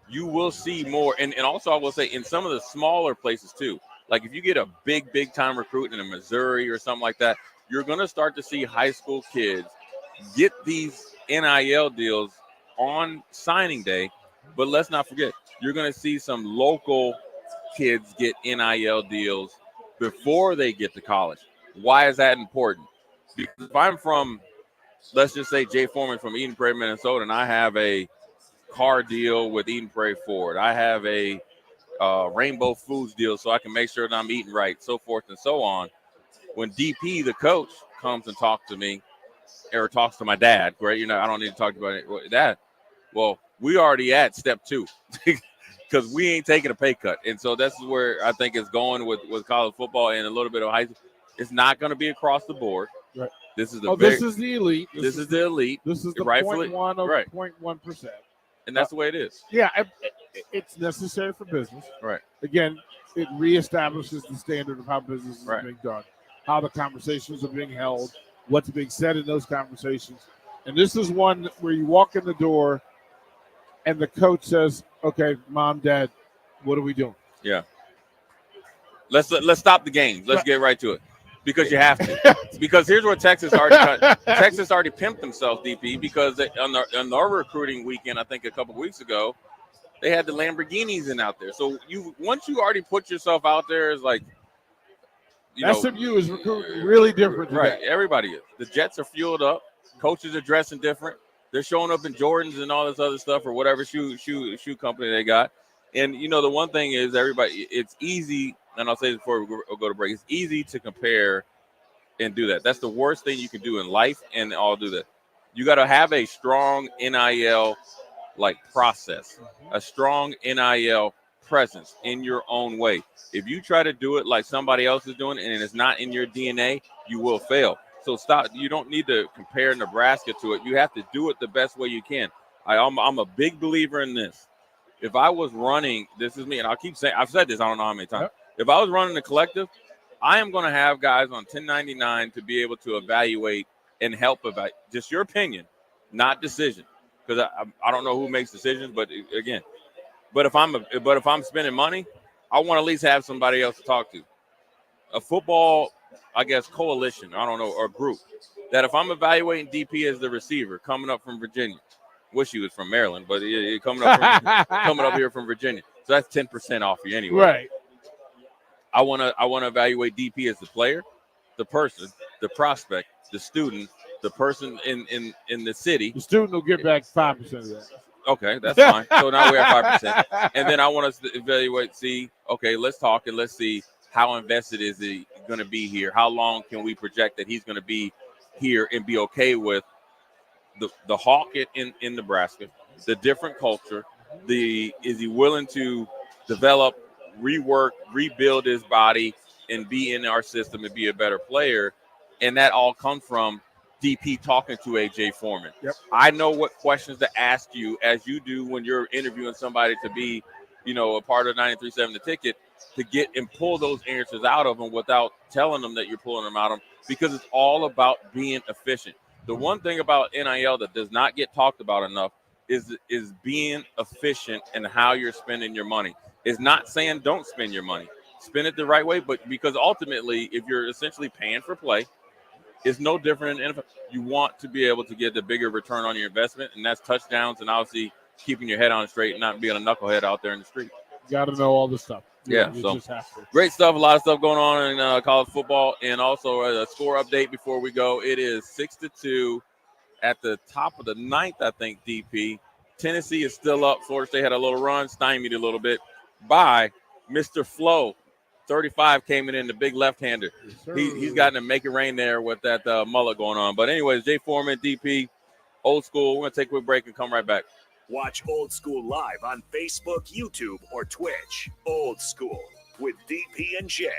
Speaker 16: you will see more. And also I will say in some of the smaller places too, like if you get a big time recruit in a Missouri or something like that, you're going to start to see high school kids get these NIL deals on signing day. But let's not forget, you're going to see some local kids get NIL deals before they get to college. Why is that important? Because if I'm from, let's just say Jay Foreman from Eden Prairie, Minnesota, and I have a car deal with Eden Prairie Ford, I have a Rainbow Foods deal so I can make sure that I'm eating right, so forth and so on. When DP, the coach, comes and talks to me or talks to my dad, right? I don't need to talk about that. Well, we already at step 2 because we ain't taking a pay cut. And so this is where I think it's going with college football and a little bit of high school. It's not going to be across the board.
Speaker 17: Right.
Speaker 16: This is the
Speaker 17: this is the elite.
Speaker 16: This is the elite.
Speaker 17: This is the
Speaker 16: rightfully
Speaker 17: 0.1 of
Speaker 16: right.
Speaker 17: 0.1%.
Speaker 16: And that's the way it is.
Speaker 17: Yeah, it's necessary for business.
Speaker 16: Right.
Speaker 17: Again, it reestablishes the standard of how business is being done, how the conversations are being held, what's being said in those conversations. And this is one where you walk in the door and the coach says, okay, mom, dad, what are we doing?
Speaker 16: Yeah. Let's stop the games. Let's get right to it. Because you have to. Because here's where Texas already pimped themselves, DP, because on our recruiting weekend, I think a couple of weeks ago, they had the Lamborghinis out there. So once you already put yourself out there, it's like,
Speaker 17: SMU is recruiting really different today.
Speaker 16: Right. Everybody is. The Jets are fueled up. Coaches are dressing different. They're showing up in Jordans and all this other stuff, or whatever shoe company they got. And the one thing is, everybody, it's easy. And I'll say this before we go to break. It's easy to compare and do that. That's the worst thing you can do in life, and I'll do that. You got to have a strong NIL process, a strong NIL presence in your own way. If you try to do it like somebody else is doing it and it's not in your DNA, you will fail. So stop. You don't need to compare Nebraska to it. You have to do it the best way you can. I'm a big believer in this. If I was running, this is me, and I'll keep saying, I've said this, I don't know how many times. Yep. If I was running the collective, I am going to have guys on 1099 to be able to evaluate and help about just your opinion, not decision. Because I don't know who makes decisions, but again, but if I'm spending money, I want to at least have somebody else to talk to. A football, I guess, coalition, I don't know, or group, that if I'm evaluating DP as the receiver coming up from Virginia, wish he was from Maryland, but coming up here from Virginia, so that's 10% off you anyway.
Speaker 17: Right.
Speaker 16: I want to evaluate DP as the player, the person, the prospect, the student, the person in the city.
Speaker 17: The student will get back 5% of that.
Speaker 16: Okay, that's fine. So now we're at 5%. And then I want us to evaluate, okay, let's talk and let's see how invested is he going to be here? How long can we project that he's going to be here and be okay with the Hawk in Nebraska, the different culture, is he willing to develop, rework, rebuild his body and be in our system and be a better player? And that all comes from DP talking to AJ Foreman.
Speaker 17: Yep.
Speaker 16: I know what questions to ask you, as you do when you're interviewing somebody to be, a part of 93.7 The Ticket, to get and pull those answers out of them without telling them that you're pulling them out of them, because it's all about being efficient. The one thing about NIL that does not get talked about enough is being efficient in how you're spending your money. It's not saying don't spend your money. Spend it the right way, but because ultimately, if you're essentially paying for play, it's no different in NFL. You want to be able to get the bigger return on your investment, and that's touchdowns and obviously keeping your head on straight and not being a knucklehead out there in the street.
Speaker 17: You got to know all this stuff.
Speaker 16: Yeah,
Speaker 17: you
Speaker 16: so
Speaker 17: just have to.
Speaker 16: Great stuff. A lot of stuff going on in college football, and also a score update before we go. It is 6-2 at the top of the ninth, I think, DP. Tennessee is still up. Florida State had a little run, stymied a little bit by Mr. Flo. 35 came in the big left-hander. He's gotten to make it rain there with that mullet going on. But anyways, Jay Foreman, DP, Old School. We're going to take a quick break and come right back.
Speaker 8: Watch Old School live on Facebook, YouTube, or Twitch. Old School with DP and Jay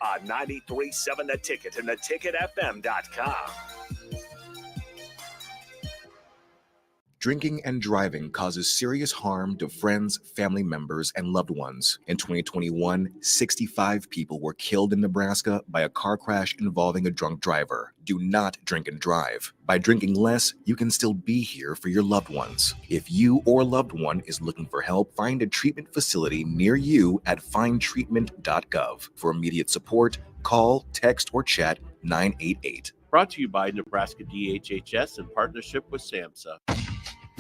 Speaker 8: on 93.7 The Ticket and theticketfm.com.
Speaker 6: Drinking and driving causes serious harm to friends, family members, and loved ones. In 2021, 65 people were killed in Nebraska by a car crash involving a drunk driver. Do not drink and drive. By drinking less, you can still be here for your loved ones. If you or loved one is looking for help, find a treatment facility near you at findtreatment.gov. For immediate support, call, text, or chat 988.
Speaker 1: Brought to you by Nebraska DHHS in partnership with SAMHSA.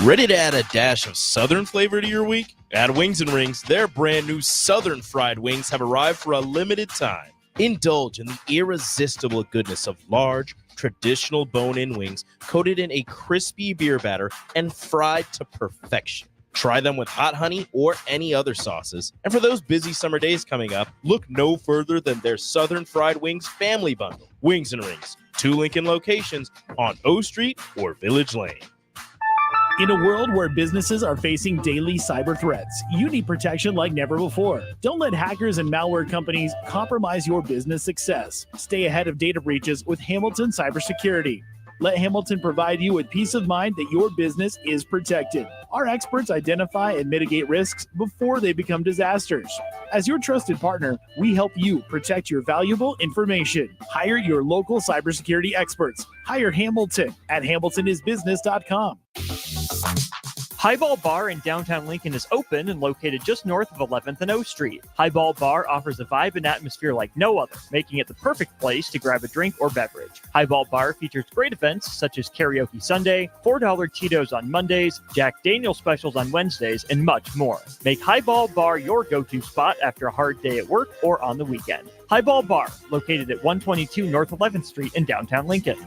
Speaker 4: Ready to add a dash of Southern flavor to your week? At Wings and Rings, their brand new Southern fried wings have arrived for a limited time. Indulge in the irresistible goodness of large, traditional bone-in wings coated in a crispy beer batter and fried to perfection. Try them with hot honey or any other sauces. And for those busy summer days coming up, look no further than their Southern Fried Wings Family Bundle. Wings and Rings, 2 Lincoln locations on O Street or Village Lane.
Speaker 14: In a world where businesses are facing daily cyber threats, you need protection like never before. Don't let hackers and malware companies compromise your business success. Stay ahead of data breaches with Hamilton Cybersecurity. Let Hamilton provide you with peace of mind that your business is protected. Our experts identify and mitigate risks before they become disasters. As your trusted partner, we help you protect your valuable information. Hire your local cybersecurity experts. Hire Hamilton at hamiltonisbusiness.com.
Speaker 25: Highball Bar in downtown Lincoln is open and located just north of 11th and O Street. Highball Bar offers a vibe and atmosphere like no other, making it the perfect place to grab a drink or beverage. Highball Bar features great events such as Karaoke Sunday, $4 Cheetos on Mondays, Jack Daniel's specials on Wednesdays, and much more. Make Highball Bar your go-to spot after a hard day at work or on the weekend. Highball Bar, located at 122 North 11th Street in downtown Lincoln.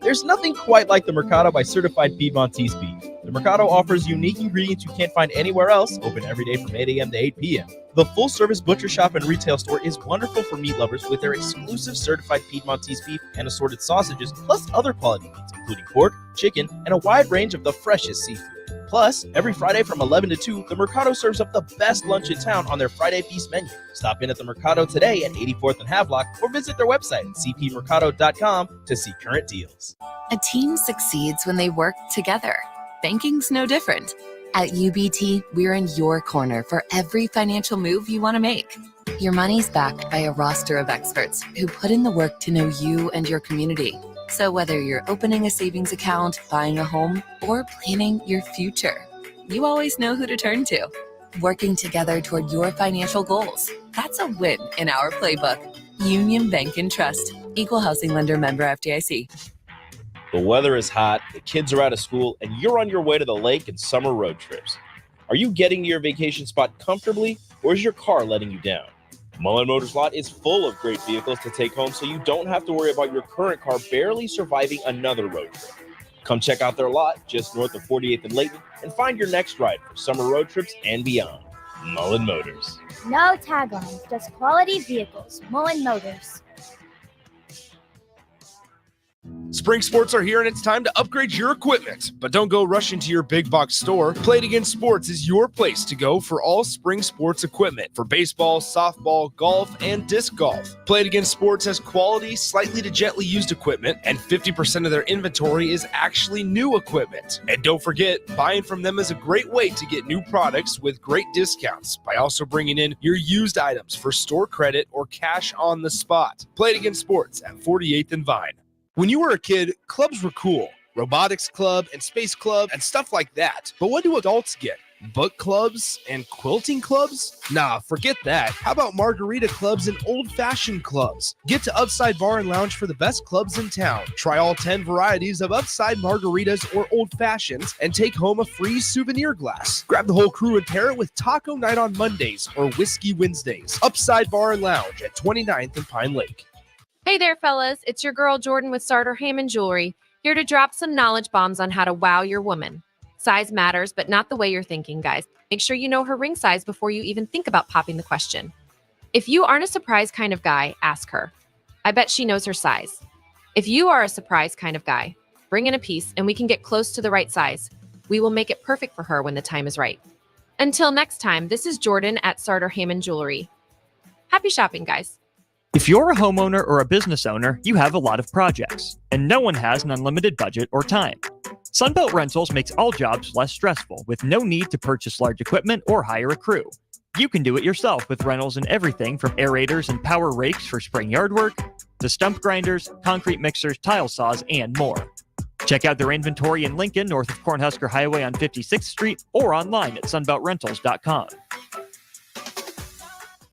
Speaker 4: There's nothing quite like the Mercado by Certified Piedmontese beef. The Mercado offers unique ingredients you can't find anywhere else, open every day from 8 a.m. to 8 p.m. The full-service butcher shop and retail store is wonderful for meat lovers with their exclusive Certified Piedmontese beef and assorted sausages, plus other quality meats, including pork, chicken, and a wide range of the freshest seafood. Plus, every Friday from 11 to 2, the Mercado serves up the best lunch in town on their Friday Feast menu. Stop in at the Mercado today at 84th and Havelock or visit their website at cpmercado.com to see current deals.
Speaker 2: A team succeeds when they work together. Banking's no different. At UBT, we're in your corner for every financial move you want to make. Your money's backed by a roster of experts who put in the work to know you and your community. So whether you're opening a savings account, buying a home, or planning your future, you always know who to turn to. Working together toward your financial goals. That's a win in our playbook. Union Bank and Trust. Equal housing lender, member FDIC.
Speaker 4: The weather is hot, the kids are out of school, and you're on your way to the lake and summer road trips. Are you getting to your vacation spot comfortably, or is your car letting you down? Mullen Motors lot is full of great vehicles to take home, so you don't have to worry about your current car barely surviving another road trip. Come check out their lot just north of 48th and Layton and find your next ride for summer road trips and beyond. Mullen Motors.
Speaker 23: No taglines, just quality vehicles. Mullen Motors.
Speaker 7: Spring sports are here and it's time to upgrade your equipment. But don't go rushing to your big box store. Play It Again Sports is your place to go for all spring sports equipment for baseball, softball, golf, and disc golf. Play It Again Sports has quality, slightly to gently used equipment, and 50% of their inventory is actually new equipment. And don't forget, buying from them is a great way to get new products with great discounts by also bringing in your used items for store credit or cash on the spot. Play It Again Sports at 48th and Vine. When you were a kid, clubs were cool. Robotics club and space club and stuff like that. But what do adults get? Book clubs and quilting clubs? Nah, forget that. How about margarita clubs and old-fashioned clubs? Get to Upside Bar and Lounge for the best clubs in town. Try all 10 varieties of Upside margaritas or old-fashions and take home a free souvenir glass. Grab the whole crew and pair it with Taco Night on Mondays or Whiskey Wednesdays. Upside Bar and Lounge at 29th and Pine Lake.
Speaker 12: Hey there, fellas. It's your girl Jordan with Sartor Hamann Jewelry, here to drop some knowledge bombs on how to wow your woman. Size matters, but not the way you're thinking, guys. Make sure you know her ring size before you even think about popping the question. If you aren't a surprise kind of guy, ask her. I bet she knows her size. If you are a surprise kind of guy, bring in a piece and we can get close to the right size. We will make it perfect for her when the time is right. Until next time, this is Jordan at Sartor Hamann Jewelry. Happy shopping, guys.
Speaker 25: If you're a homeowner or a business owner, you have a lot of projects, and no one has an unlimited budget or time. Sunbelt Rentals makes all jobs less stressful with no need to purchase large equipment or hire a crew. You can do it yourself with rentals and everything from aerators and power rakes for spring yard work to stump grinders, concrete mixers, tile saws, and more. Check out their inventory in Lincoln, north of Cornhusker Highway on 56th Street, or online at sunbeltrentals.com.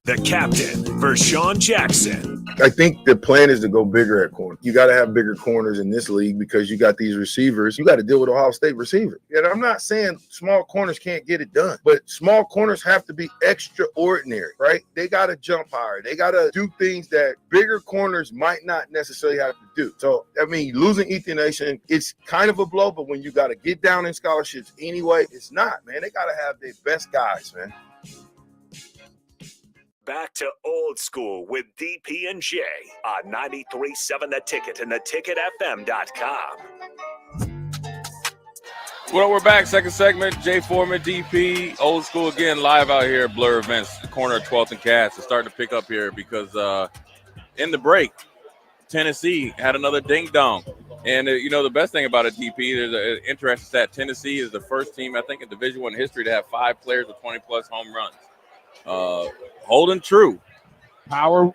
Speaker 8: The captain, Vershawn Jackson.
Speaker 15: I think the plan is to go bigger at corner. You got to have bigger corners in this league because you got these receivers. You got to deal with Ohio State receivers. And I'm not saying small corners can't get it done, but small corners have to be extraordinary, right? They got to jump higher. They got to do things that bigger corners might not necessarily have to do. So, I mean, losing Ethan Nation, it's kind of a blow, but when you got to get down in scholarships anyway, it's not, man. They got to have their best guys, man.
Speaker 8: Back to old school with DP and Jay on 93.7 The Ticket and theticketfm.com.
Speaker 16: Well, we're back. Second segment. Jay Foreman, DP, old school again, live out here at Blur Events, the corner of 12th and Cass. It's starting to pick up here because in the break, Tennessee had another ding-dong. And, the best thing about a DP, there's an interesting stat. Tennessee is the first team, I think, in Division I history to have 5 players with 20-plus home runs. Holding true.
Speaker 17: Power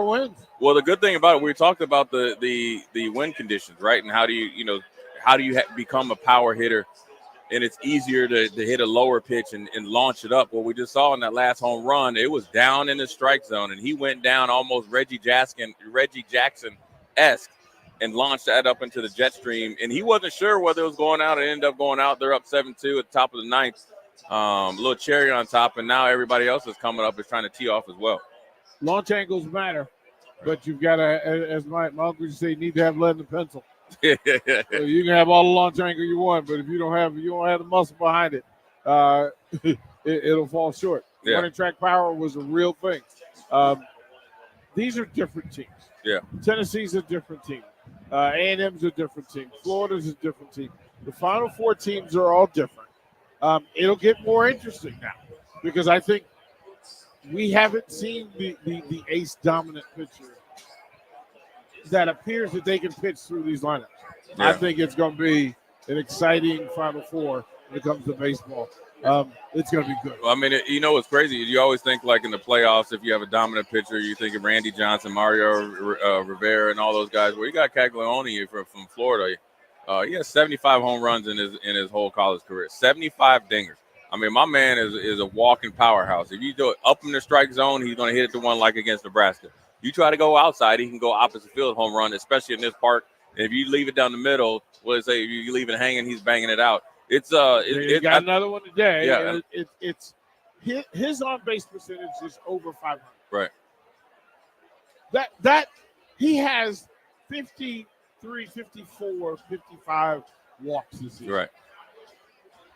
Speaker 17: wins.
Speaker 16: Well, the good thing about it, we talked about the win conditions, right? And how do you become a power hitter? And it's easier to hit a lower pitch and launch it up. Well, we just saw in that last home run, it was down in the strike zone, and he went down almost Reggie Jackson-esque and launched that up into the jet stream. And he wasn't sure whether it was going out. It ended up going out. They're up 7-2 at the top of the ninth. A little cherry on top, and now everybody else is coming up is trying to tee off as well.
Speaker 17: Launch angles matter, but you've got to, as my uncle used to say, you need to have lead and a pencil. So you can have all the launch angle you want, but if you don't have the muscle behind it, it'll fall short.
Speaker 16: Yeah.
Speaker 17: Running track power was a real thing. These are different teams.
Speaker 16: Yeah.
Speaker 17: Tennessee's a different team. A&M's a different team. Florida's a different team. The Final Four teams are all different. It'll get more interesting now because I think we haven't seen the ace dominant pitcher that appears that they can pitch through these lineups. Yeah. I think it's going to be an exciting Final Four when it comes to baseball. It's going to be good.
Speaker 16: Well, I mean, what's crazy? You always think like in the playoffs, if you have a dominant pitcher, you think of Randy Johnson, Mario Rivera, and all those guys. Well, you got Caglione from Florida. He has 75 home runs in his whole college career. 75 dingers. I mean, my man is a walking powerhouse. If you do it up in the strike zone, he's going to hit it to one like against Nebraska. You try to go outside, he can go opposite field home run, especially in this park. And if you leave it down the middle, if you leave it hanging, he's banging it out.
Speaker 17: Another one today.
Speaker 16: Yeah.
Speaker 17: It's his on base percentage is over 500.
Speaker 16: Right.
Speaker 17: That he has 53, 54, 55 walks this year.
Speaker 16: Right.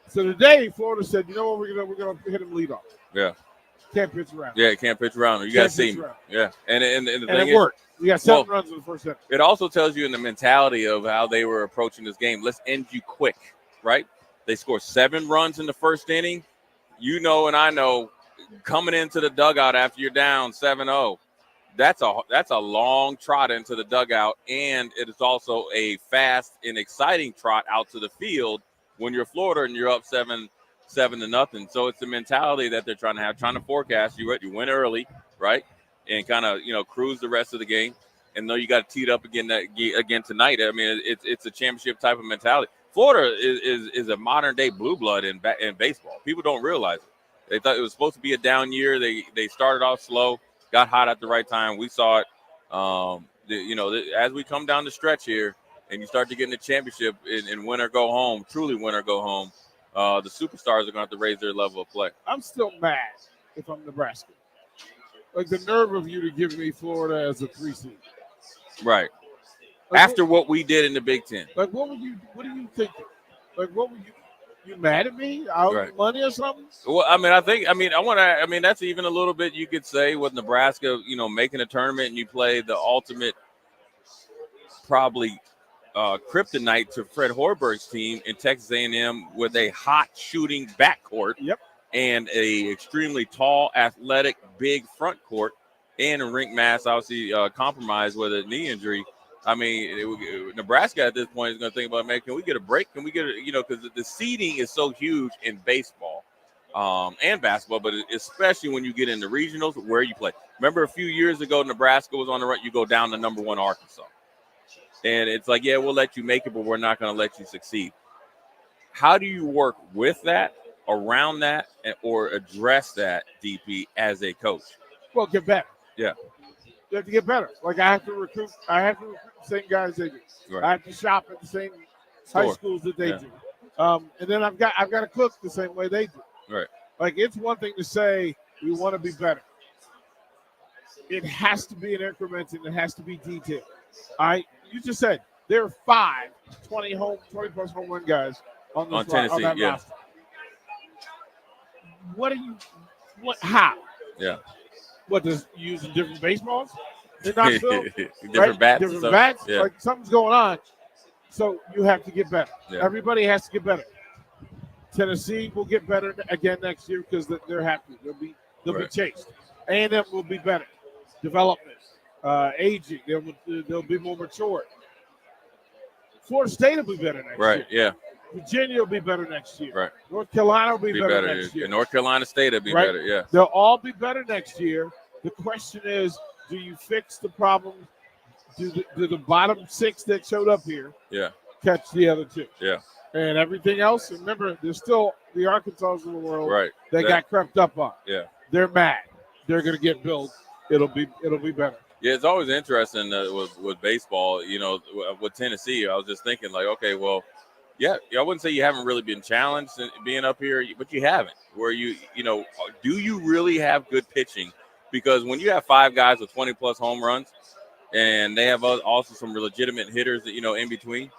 Speaker 17: So today, Florida said, you know what, we're gonna hit him lead off.
Speaker 16: Yeah.
Speaker 17: Can't pitch around.
Speaker 16: Yeah, can't pitch around. You got to see him. Yeah. And the thing
Speaker 17: it worked. You got 7 runs in the first inning.
Speaker 16: It also tells you in the mentality of how they were approaching this game. Let's end you quick, right? They scored 7 runs in the first inning. You know, and I know, coming into the dugout after you're down 7-0, that's a long trot into the dugout, and it is also a fast and exciting trot out to the field when you're Florida and you're up 7-0. So it's the mentality that they're trying to forecast. You win early, right, and kind of cruise the rest of the game. And know you got to tee it up again tonight. I mean, it's a championship type of mentality. Florida is a modern day blue blood in baseball. People don't realize it. They thought it was supposed to be a down year. They started off slow, got hot at the right time. We saw it. As we come down the stretch here, and you start to get in the championship and win or go home, truly win or go home, the superstars are going to have to raise their level of play.
Speaker 17: I'm still mad if I'm Nebraska. Like the nerve of you to give me Florida as a 3 seed.
Speaker 16: Right.
Speaker 17: Like,
Speaker 16: After what we did in the Big Ten.
Speaker 17: Like, what are you thinking? Like, what were you mad at me? I owe you money or something?
Speaker 16: Well, that's even a little bit you could say with Nebraska, making a tournament and you play the ultimate probably kryptonite to Fred Hoiberg's team in Texas A&M with a hot shooting backcourt.
Speaker 17: Yep.
Speaker 16: And a extremely tall, athletic, big front court, and a rink mass obviously compromised with a knee injury. I mean, Nebraska at this point is going to think about, man, can we get a break? Can we get because the seeding is so huge in baseball and basketball, but especially when you get into regionals where you play. Remember a few years ago, Nebraska was on the run. You go down to number 1 Arkansas. And it's like, yeah, we'll let you make it, but we're not going to let you succeed. How do you work with that, around that, or address that, DP, as a coach?
Speaker 17: Well, get better.
Speaker 16: Yeah.
Speaker 17: You have to get better. Like, I have to recruit the same guys they do.
Speaker 16: Right.
Speaker 17: I have to shop at the same high schools that they do. And then I've got to cook the same way they do.
Speaker 16: Right.
Speaker 17: Like, it's one thing to say we want to be better. It has to be in increments and it has to be detailed. All right. You just said there are 5 20-plus home run guys on
Speaker 16: Tennessee.
Speaker 17: That roster. How?
Speaker 16: Yeah.
Speaker 17: What, does using different baseballs? They're not filled,
Speaker 16: different bats.
Speaker 17: Different bats.
Speaker 16: Yeah.
Speaker 17: Like, something's going on. So you have to get better.
Speaker 16: Yeah.
Speaker 17: Everybody has to get better. Tennessee will get better again next year because they're happy. They'll be chased. A&M will be better. Development, aging. They'll be more mature. Florida State will be better next year.
Speaker 16: Right. Yeah.
Speaker 17: Virginia will be better next year.
Speaker 16: Right.
Speaker 17: North Carolina will be better next year.
Speaker 16: And North Carolina State will be better. Yeah.
Speaker 17: They'll all be better next year. The question is, do you fix the problem? Do the bottom 6 that showed up here catch the other 2?
Speaker 16: Yeah.
Speaker 17: And everything else, remember, there's still the Arkansas of the world that got crept up on.
Speaker 16: Yeah.
Speaker 17: They're mad. They're going to get billed. It'll be better.
Speaker 16: Yeah, it's always interesting with baseball, with Tennessee. I was just thinking, like, okay, well, yeah, I wouldn't say you haven't really been challenged in being up here, but you haven't. Where do you really have good pitching? Because when you have 5 guys with 20-plus home runs, and they have also some legitimate hitters that in between,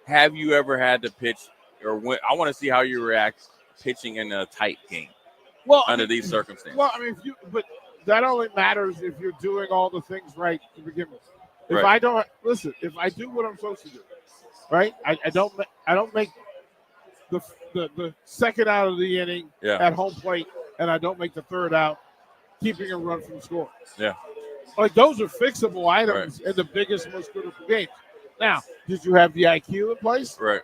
Speaker 16: have you ever had to pitch or win? I want to see how you react pitching in a tight game.
Speaker 17: Well,
Speaker 16: under these circumstances.
Speaker 17: Well, I mean, but that only matters if you're doing all the things right to begin with. If I don't if I do what I'm supposed to do, right? I don't make the second out of the inning at home plate, and I don't make the third out, keeping a run from scoring.
Speaker 16: Yeah.
Speaker 17: Like, those are fixable items in the biggest, most critical games. Now, did you have the IQ in place?
Speaker 16: Right.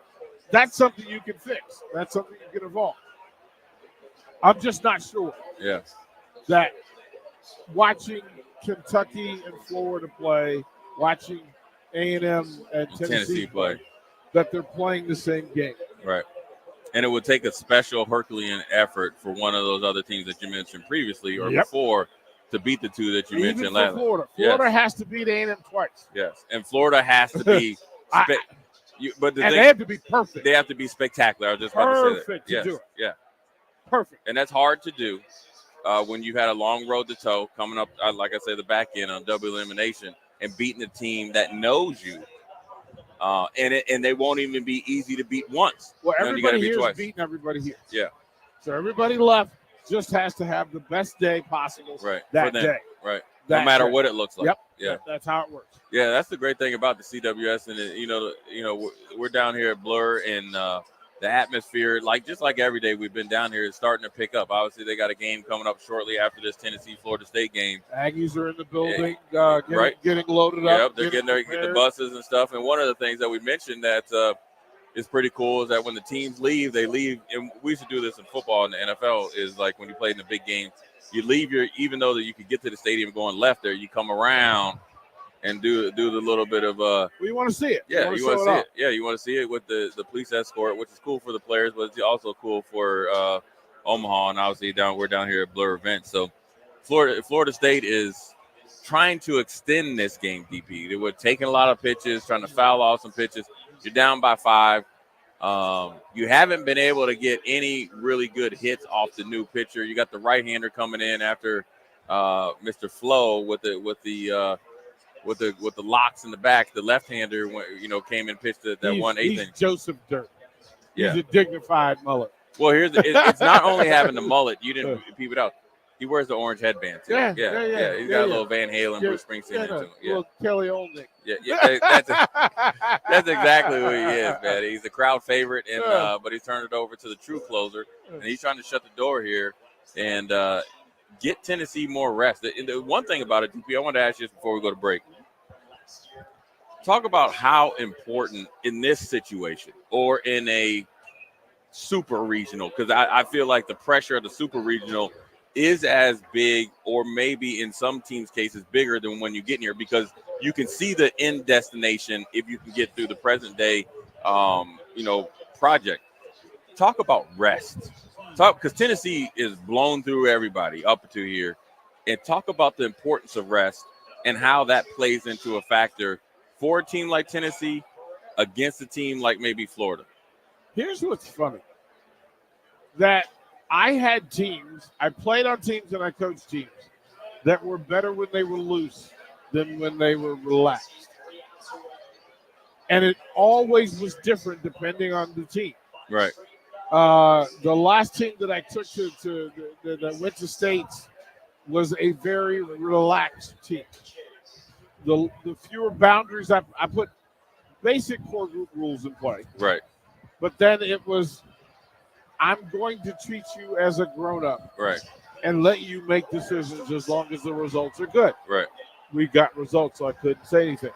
Speaker 17: That's something you can fix. That's something you can evolve. I'm just not sure that watching Kentucky and Florida play, watching A&M and Tennessee play, that they're playing the same game.
Speaker 16: Right. And it would take a special Herculean effort for one of those other teams that you mentioned previously or before to beat the 2 that you mentioned last.
Speaker 17: Florida. Florida has to beat A&M twice.
Speaker 16: Yes. And Florida has to be but
Speaker 17: they have to be perfect.
Speaker 16: They have to be spectacular. I was just about to say that.
Speaker 17: Perfect to do it.
Speaker 16: Yeah.
Speaker 17: Perfect.
Speaker 16: And that's hard to do when you had a long road to toe coming up, like I say, the back end on double elimination and beating a team that knows you. And they won't even be easy to beat once.
Speaker 17: Well, everybody here is beating everybody here.
Speaker 16: Yeah.
Speaker 17: So everybody left just has to have the best day possible that day.
Speaker 16: Right. No matter what it looks like.
Speaker 17: Yep.
Speaker 16: Yeah.
Speaker 17: That's how it works.
Speaker 16: Yeah, that's the great thing about the CWS, and we're down here at Blur, and the atmosphere, just like every day we've been down here, is starting to pick up. Obviously, they got a game coming up shortly after this Tennessee-Florida State game.
Speaker 17: Aggies are in the building, getting loaded
Speaker 16: up.
Speaker 17: Yep,
Speaker 16: they're getting the buses and stuff. And one of the things that we mentioned that is pretty cool is that when the teams leave, they leave. And we used to do this in football and the NFL. Is like when you play in the big game, you leave even though that you could get to the stadium going left there, you come around and do the little bit of
Speaker 17: we want to see it.
Speaker 16: Yeah, you want to see it. Yeah, you want to see it with the police escort, which is cool for the players, but it's also cool for Omaha, and obviously we're down here at Blur Events. So Florida State is trying to extend this game, DP. They were taking a lot of pitches, trying to foul off some pitches. You're down by 5. You haven't been able to get any really good hits off the new pitcher. You got the right-hander coming in after Mr. Flo with the with the locks in the back, the left-hander, came and pitched that 1/8
Speaker 17: He's
Speaker 16: inning.
Speaker 17: Joseph Dirt.
Speaker 16: Yeah.
Speaker 17: He's a dignified mullet.
Speaker 16: Well, it's not only having the mullet. You didn't peep it out. He wears the orange headband too.
Speaker 17: Yeah.
Speaker 16: He's got a little Van Halen, Bruce Springsteen into him. Yeah.
Speaker 17: Little Kelly Olynyk.
Speaker 16: Yeah. That's exactly who he is, man. He's a crowd favorite, and but he's turned it over to the true closer, and he's trying to shut the door here and get Tennessee more rest. The one thing about it, DP, I wanted to ask you this before we go to break. Talk about how important in this situation or in a super regional, because I feel like the pressure of the super regional is as big, or maybe in some teams' cases bigger than when you get here, because you can see the end destination if you can get through the present day, project. Talk about rest. Because Tennessee is blown through everybody up to here, and talk about the importance of rest and how that plays into a factor for a team like Tennessee against a team like maybe Florida.
Speaker 17: Here's what's funny. That I had teams, I played on teams and I coached teams that were better when they were loose than when they were relaxed. And it always was different depending on the team.
Speaker 16: Right.
Speaker 17: The last team that I took that went to states was a very relaxed team. The fewer boundaries, I put basic core group rules in play.
Speaker 16: Right.
Speaker 17: But then it was, I'm going to treat you as a grown-up.
Speaker 16: Right.
Speaker 17: And let you make decisions as long as the results are good.
Speaker 16: Right.
Speaker 17: We got results, so I couldn't say anything.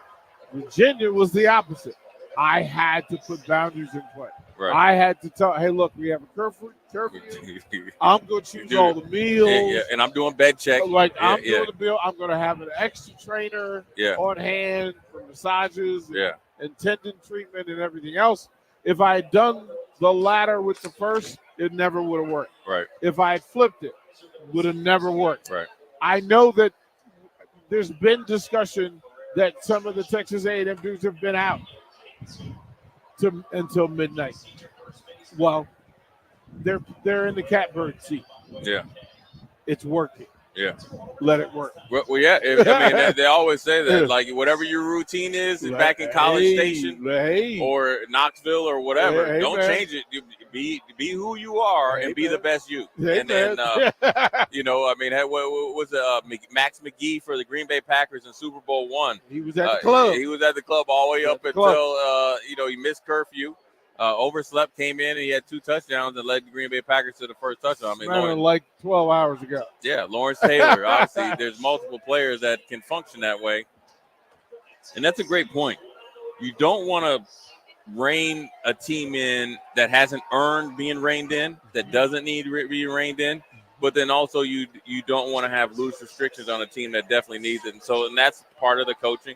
Speaker 17: Virginia was the opposite. I had to put boundaries in play.
Speaker 16: Right.
Speaker 17: I had to tell, hey, look, we have a curfew. I'm going to choose all the meals.
Speaker 16: Yeah, and I'm doing bed check.
Speaker 17: I'm doing the bill. I'm going to have an extra trainer on hand for massages and tendon treatment and everything else. If I had done the latter with the first, it never would have worked.
Speaker 16: Right.
Speaker 17: If I had flipped it, would have never worked.
Speaker 16: Right.
Speaker 17: I know that there's been discussion that some of the Texas A&M dudes have been out until midnight. Well, they're in the catbird seat.
Speaker 16: Yeah.
Speaker 17: It's working.
Speaker 16: Yeah.
Speaker 17: Let it work.
Speaker 16: Well, yeah. They always say that, like, whatever your routine is back in College Station or Knoxville or whatever, don't change it. Be who you are and be the best you. And then, what was it? Max McGee for the Green Bay Packers in Super Bowl I.
Speaker 17: He was at the club.
Speaker 16: He was at the club all the way up until, he missed curfew. Overslept, came in, and he had 2 touchdowns and led the Green Bay Packers to the first touchdown.
Speaker 17: Like 12 hours ago.
Speaker 16: Yeah, Lawrence Taylor. Obviously, there's multiple players that can function that way. And that's a great point. You don't want to rein a team in that hasn't earned being reined in, that doesn't need to be reined in. But then also you don't want to have loose restrictions on a team that definitely needs it. And that's part of the coaching.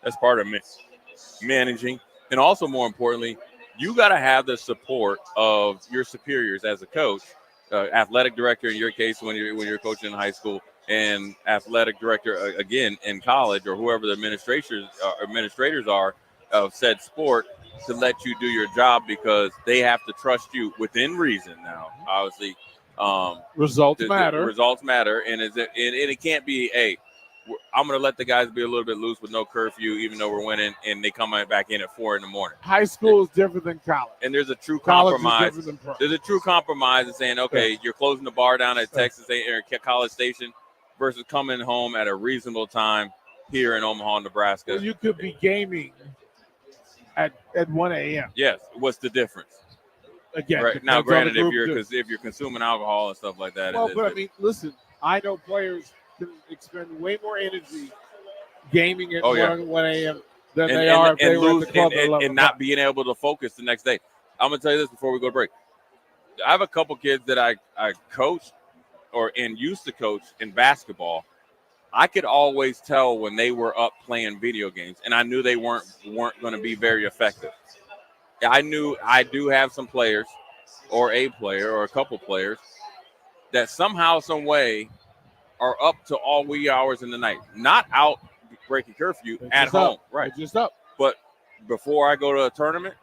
Speaker 16: That's part of managing. And also, more importantly, you got to have the support of your superiors as a coach, athletic director in your case when you're coaching in high school, and athletic director again in college, or whoever the administrators are of said sport, to let you do your job, because they have to trust you within reason. Now, obviously,
Speaker 17: results matter.
Speaker 16: Results matter, and it can't be I'm going to let the guys be a little bit loose with no curfew, even though we're winning, and they come back in at 4 a.m.
Speaker 17: High school is different than college.
Speaker 16: And there's a true
Speaker 17: College
Speaker 16: compromise.
Speaker 17: is different than pro.
Speaker 16: There's a true compromise in saying, okay, you're closing the bar down at Texas or College Station versus coming home at a reasonable time here in Omaha, Nebraska.
Speaker 17: Well, you could be gaming at 1 a.m.
Speaker 16: Yes. What's the difference?
Speaker 17: Again,
Speaker 16: right now, granted, if you're consuming alcohol and stuff like that.
Speaker 17: Well, but I mean, listen, I know players can expend way more energy gaming at 1 a.m. than they are if they were at the club
Speaker 16: and not being able to focus the next day. I'm going to tell you this before we go to break. I have a couple kids that I coached and used to coach in basketball. I could always tell when they were up playing video games, and I knew they weren't going to be very effective. I knew I do have some players, or a player, or a couple players, that somehow, some way, are up to all wee hours in the night, not out breaking curfew at home, right?
Speaker 17: Just up.
Speaker 16: But before I go to a tournament,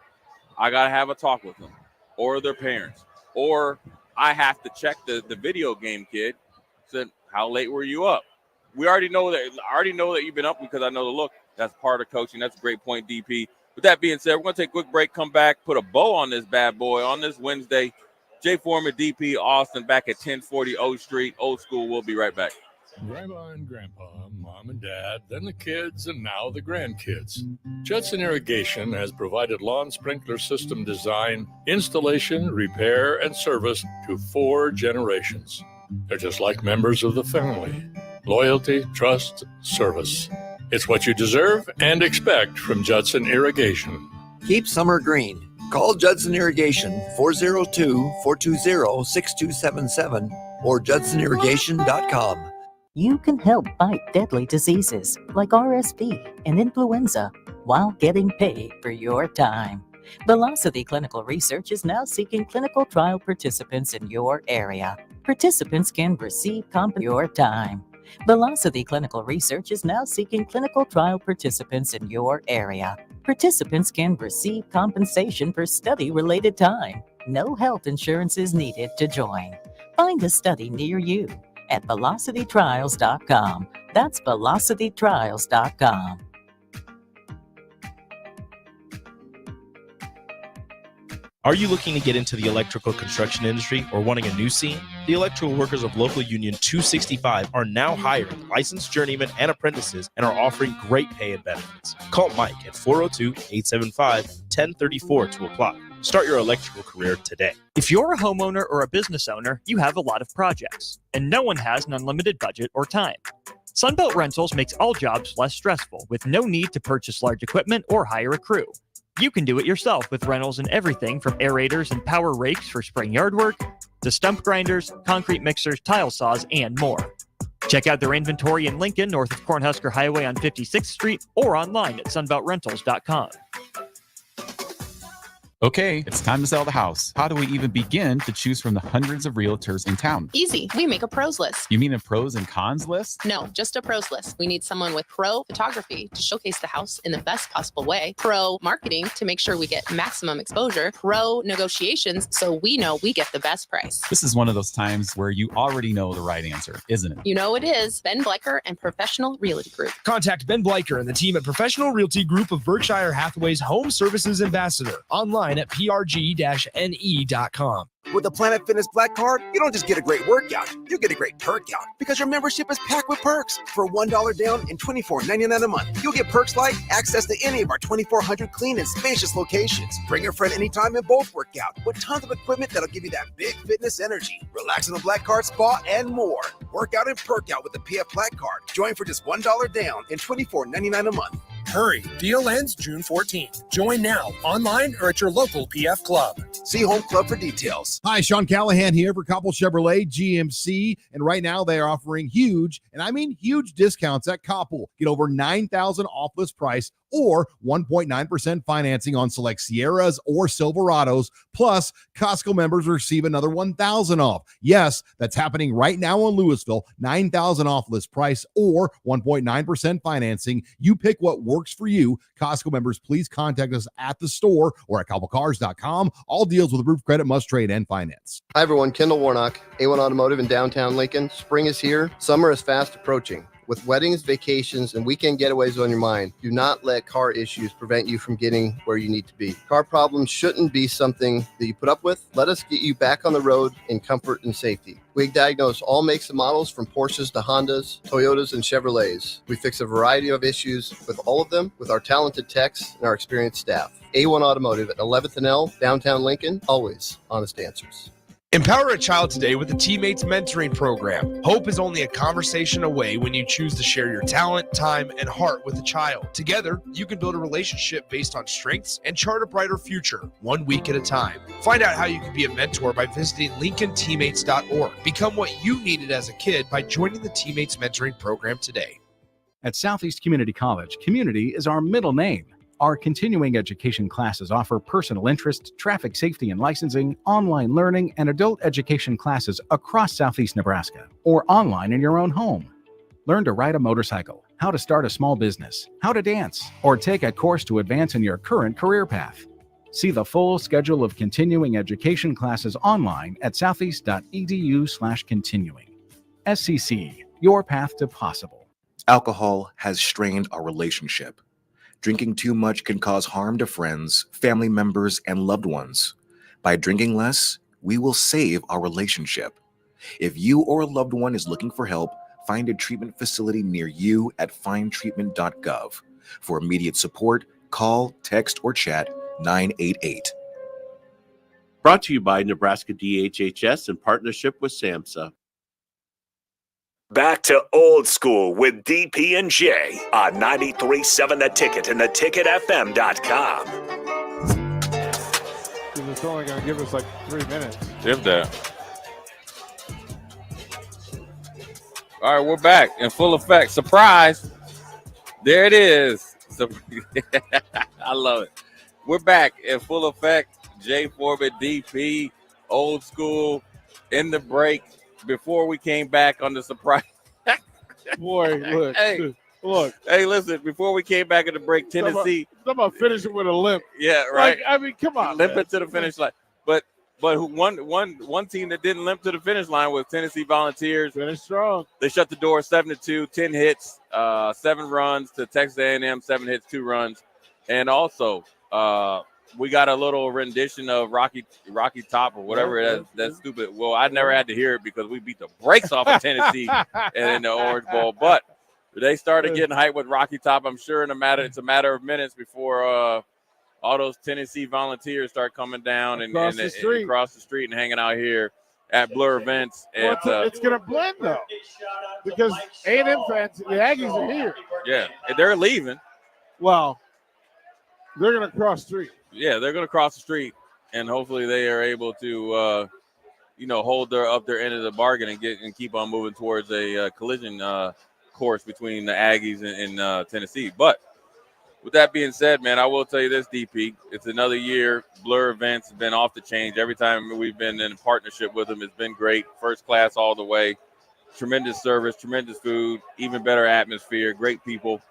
Speaker 16: I gotta have a talk with them, or their parents, or I have to check the video game kid. Said, how late were you up? I already know that you've been up because I know the look. That's part of coaching. That's a great point, DP. With that being said, we're going to take a quick break, come back, put a bow on this bad boy on this Wednesday. Jay Foreman, DP, Austin, back at 1040 O Street. Old School. We'll be right back.
Speaker 3: Grandma and Grandpa, Mom and Dad, then the kids, and now the grandkids. Judson Irrigation has provided lawn sprinkler system design, installation, repair, and service to 4 generations. They're just like members of the family. Loyalty, trust, service. It's what you deserve and expect from Judson Irrigation.
Speaker 5: Keep summer green. Call Judson Irrigation 402-420-6277 or judsonirrigation.com.
Speaker 11: You can help fight deadly diseases like RSV and influenza while getting paid for your time. Velocity Clinical Research is now seeking clinical trial participants in your area. Participants can receive your time. Velocity Clinical Research is now seeking clinical trial participants in your area. Participants can receive compensation for study-related time. No health insurance is needed to join. Find a study near you at velocitytrials.com. That's velocitytrials.com.
Speaker 4: Are you looking to get into the electrical construction industry or wanting a new scene? The electrical workers of local union 265 are now hiring licensed journeymen and apprentices and are offering great pay and benefits. Call Mike at 402-875-1034 to apply. Start your electrical career today.
Speaker 25: If you're a homeowner or a business owner, you have a lot of projects, and no one has an unlimited budget or time. Sunbelt Rentals makes all jobs less stressful with no need to purchase large equipment or hire a crew. You can do it yourself with rentals and everything from aerators and power rakes for spring yard work to stump grinders, concrete mixers, tile saws, and more. Check out their inventory in Lincoln, north of Cornhusker Highway on 56th Street, or online at sunbeltrentals.com.
Speaker 20: Okay, it's time to sell the house. How do we even begin to choose from the hundreds of realtors in town?
Speaker 21: Easy. We make a pros list.
Speaker 20: You mean a pros and cons list?
Speaker 21: No, just a pros list. We need someone with pro photography to showcase the house in the best possible way, pro marketing to make sure we get maximum exposure, pro negotiations so we know we get the best price.
Speaker 20: This is one of those times where you already know the right answer, isn't it?
Speaker 21: You know it is. Ben Bleicher and Professional Realty Group.
Speaker 7: Contact Ben Bleicher and the team at Professional Realty Group of Berkshire Hathaway's Home Services Ambassador online at prg-ne.com.
Speaker 6: With the Planet Fitness Black Card, you don't just get a great workout, you get a great perk out because your membership is packed with perks. For $1 down and $24.99 a month, you'll get perks like access to any of our 2,400 clean and spacious locations. Bring a friend anytime and both work out with tons of equipment that'll give you that big fitness energy. Relax in the Black Card spa and more. Work out and perk out with the PF Black Card. Join for just $1 down and $24.99 a month.
Speaker 22: Hurry, deal ends June 14th. Join now, online or at your local PF Club.
Speaker 6: See Home Club for details.
Speaker 24: Hi, Sean Callahan here for Koppel Chevrolet GMC, and right now they are offering huge, and I mean huge discounts at Koppel. Get over $9,000 off list price or 1.9% financing on select Sierras or Silverados. Plus, Costco members receive another $1,000 off. Yes, that's happening right now in Louisville. $9,000 off list price or 1.9% financing. You pick what works for you. Costco members, please contact us at the store or at koppelcars.com. All deals with approved credit must trade and finance.
Speaker 26: Hi, everyone. Kendall Warnock, A1 Automotive in downtown Lincoln. Spring is here. Summer is fast approaching. With weddings, vacations, and weekend getaways on your mind, do not let car issues prevent you from getting where you need to be. Car problems shouldn't be something that you put up with. Let us get you back on the road in comfort and safety. We diagnose all makes and models from Porsches to Hondas, Toyotas, and Chevrolets. We fix a variety of issues with all of them with our talented techs and our experienced staff. A1 Automotive at 11th and L, downtown Lincoln, always honest answers.
Speaker 7: Empower a child today with the Teammates Mentoring Program. Hope is only a conversation away when you choose to share your talent, time, and heart with a child. Together, you can build a relationship based on strengths and chart a brighter future, 1 week at a time. Find out how you can be a mentor by visiting LincolnTeammates.org. Become what you needed as a kid by joining the Teammates Mentoring Program today.
Speaker 29: At Southeast Community College, community is our middle name. Our continuing education classes offer personal interest, traffic safety and licensing, online learning, and adult education classes across Southeast Nebraska, or online in your own home. Learn to ride a motorcycle, how to start a small business, how to dance, or take a course to advance in your current career path. See the full schedule of continuing education classes online at southeast.edu/continuing. SCC, your path to possible.
Speaker 6: Alcohol has strained our relationship. Drinking too much can cause harm to friends, family members, and loved ones. By drinking less, we will save our relationship. If you or a loved one is looking for help, find a treatment facility near you at findtreatment.gov. For immediate support, call, text, or chat 988.
Speaker 1: Brought to you by Nebraska DHHS in partnership with SAMHSA.
Speaker 8: Back to Old School with DP and Jay on 93.7 The Ticket and theticketfm.com.
Speaker 17: It's only going to give us like 3 minutes.
Speaker 16: If that. All right, we're back in full effect. Surprise. There it is. I love it. We're back in full effect. Jay Foreman, DP, Old School, in the break. Before we came back on the surprise.
Speaker 17: Boy, look.
Speaker 16: Hey,
Speaker 17: look.
Speaker 16: Hey, listen, before we came back in the break, Tennessee.
Speaker 17: Somebody finishing with a limp.
Speaker 16: Yeah, right.
Speaker 17: Like, I mean, come on.
Speaker 16: Limping to the finish line. But one team that didn't limp to the finish line was Tennessee Volunteers.
Speaker 17: Finished strong.
Speaker 16: They shut the door 7-2, 10 hits, 7 runs to Texas A&M, 7 hits, 2 runs. And also, we got a little rendition of Rocky Top or whatever that's stupid. Well, I never had to hear it because we beat the brakes off of Tennessee in the Orange Bowl. But they started getting hyped with Rocky Top. I'm sure it's a matter of minutes before all those Tennessee Volunteers start coming down and across the street and hanging out here at Blur events.
Speaker 17: Well, it's going to blend though, because A&M fans, the Aggies are here.
Speaker 16: Yeah, they're leaving.
Speaker 17: Well, they're going to cross the street.
Speaker 16: Yeah, they're going to cross the street, and hopefully they are able to, hold up their end of the bargain and keep on moving towards a collision course between the Aggies and Tennessee. But with that being said, man, I will tell you this, DP. It's another year. Blur events have been off the change. Every time we've been in a partnership with them, it's been great. First class all the way. Tremendous service, tremendous food, even better atmosphere, great people.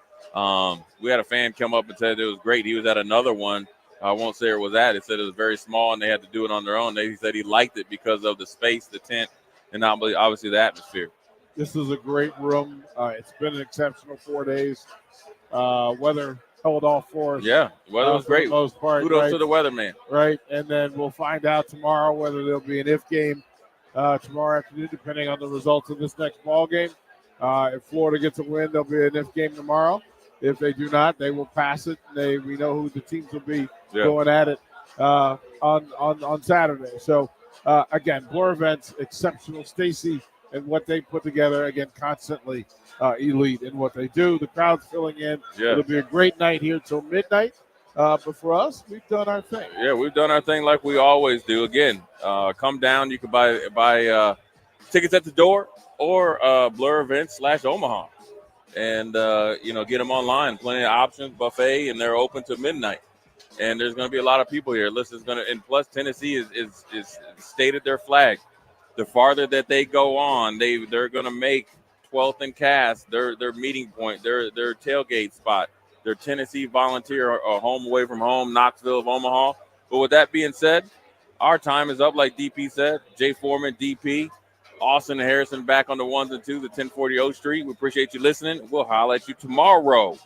Speaker 16: We had a fan come up and said it was great. He was at another one. I won't say where it was at. It said it was very small and they had to do it on their own. He said he liked it because of the space, the tent, and obviously the atmosphere.
Speaker 17: This is a great room. It's been an exceptional 4 days. Weather held off for us.
Speaker 16: Yeah, weather was great.
Speaker 17: For the most part,
Speaker 16: kudos to the weatherman.
Speaker 17: Right, and then we'll find out tomorrow whether there'll be an if game tomorrow afternoon, depending on the results of this next ball game. If Florida gets a win, there'll be an if game tomorrow. If they do not, they will pass it. We know who the teams will be going at it on Saturday. So, again, Blur events, exceptional. Stacy and what they put together, again, constantly elite in what they do. The crowd's filling in.
Speaker 16: Yeah.
Speaker 17: It'll be a great night here till midnight. But for us, we've done our thing.
Speaker 16: Yeah, we've done our thing like we always do. Again, come down. You can buy tickets at the door or Blur Events /Omaha. And, get them online. Plenty of options, buffet, and they're open to midnight. And there's going to be a lot of people here. Listen, and plus Tennessee is stated their flag. The farther that they go on, they're going to make 12th and Cass their meeting point, their tailgate spot, their Tennessee Volunteer or home away from home, Knoxville of Omaha. But with that being said, our time is up, like DP said. Jay Foreman, DP. Austin and Harrison back on the 1s and 2s at 1040 O Street. We appreciate you listening. We'll holler at you tomorrow.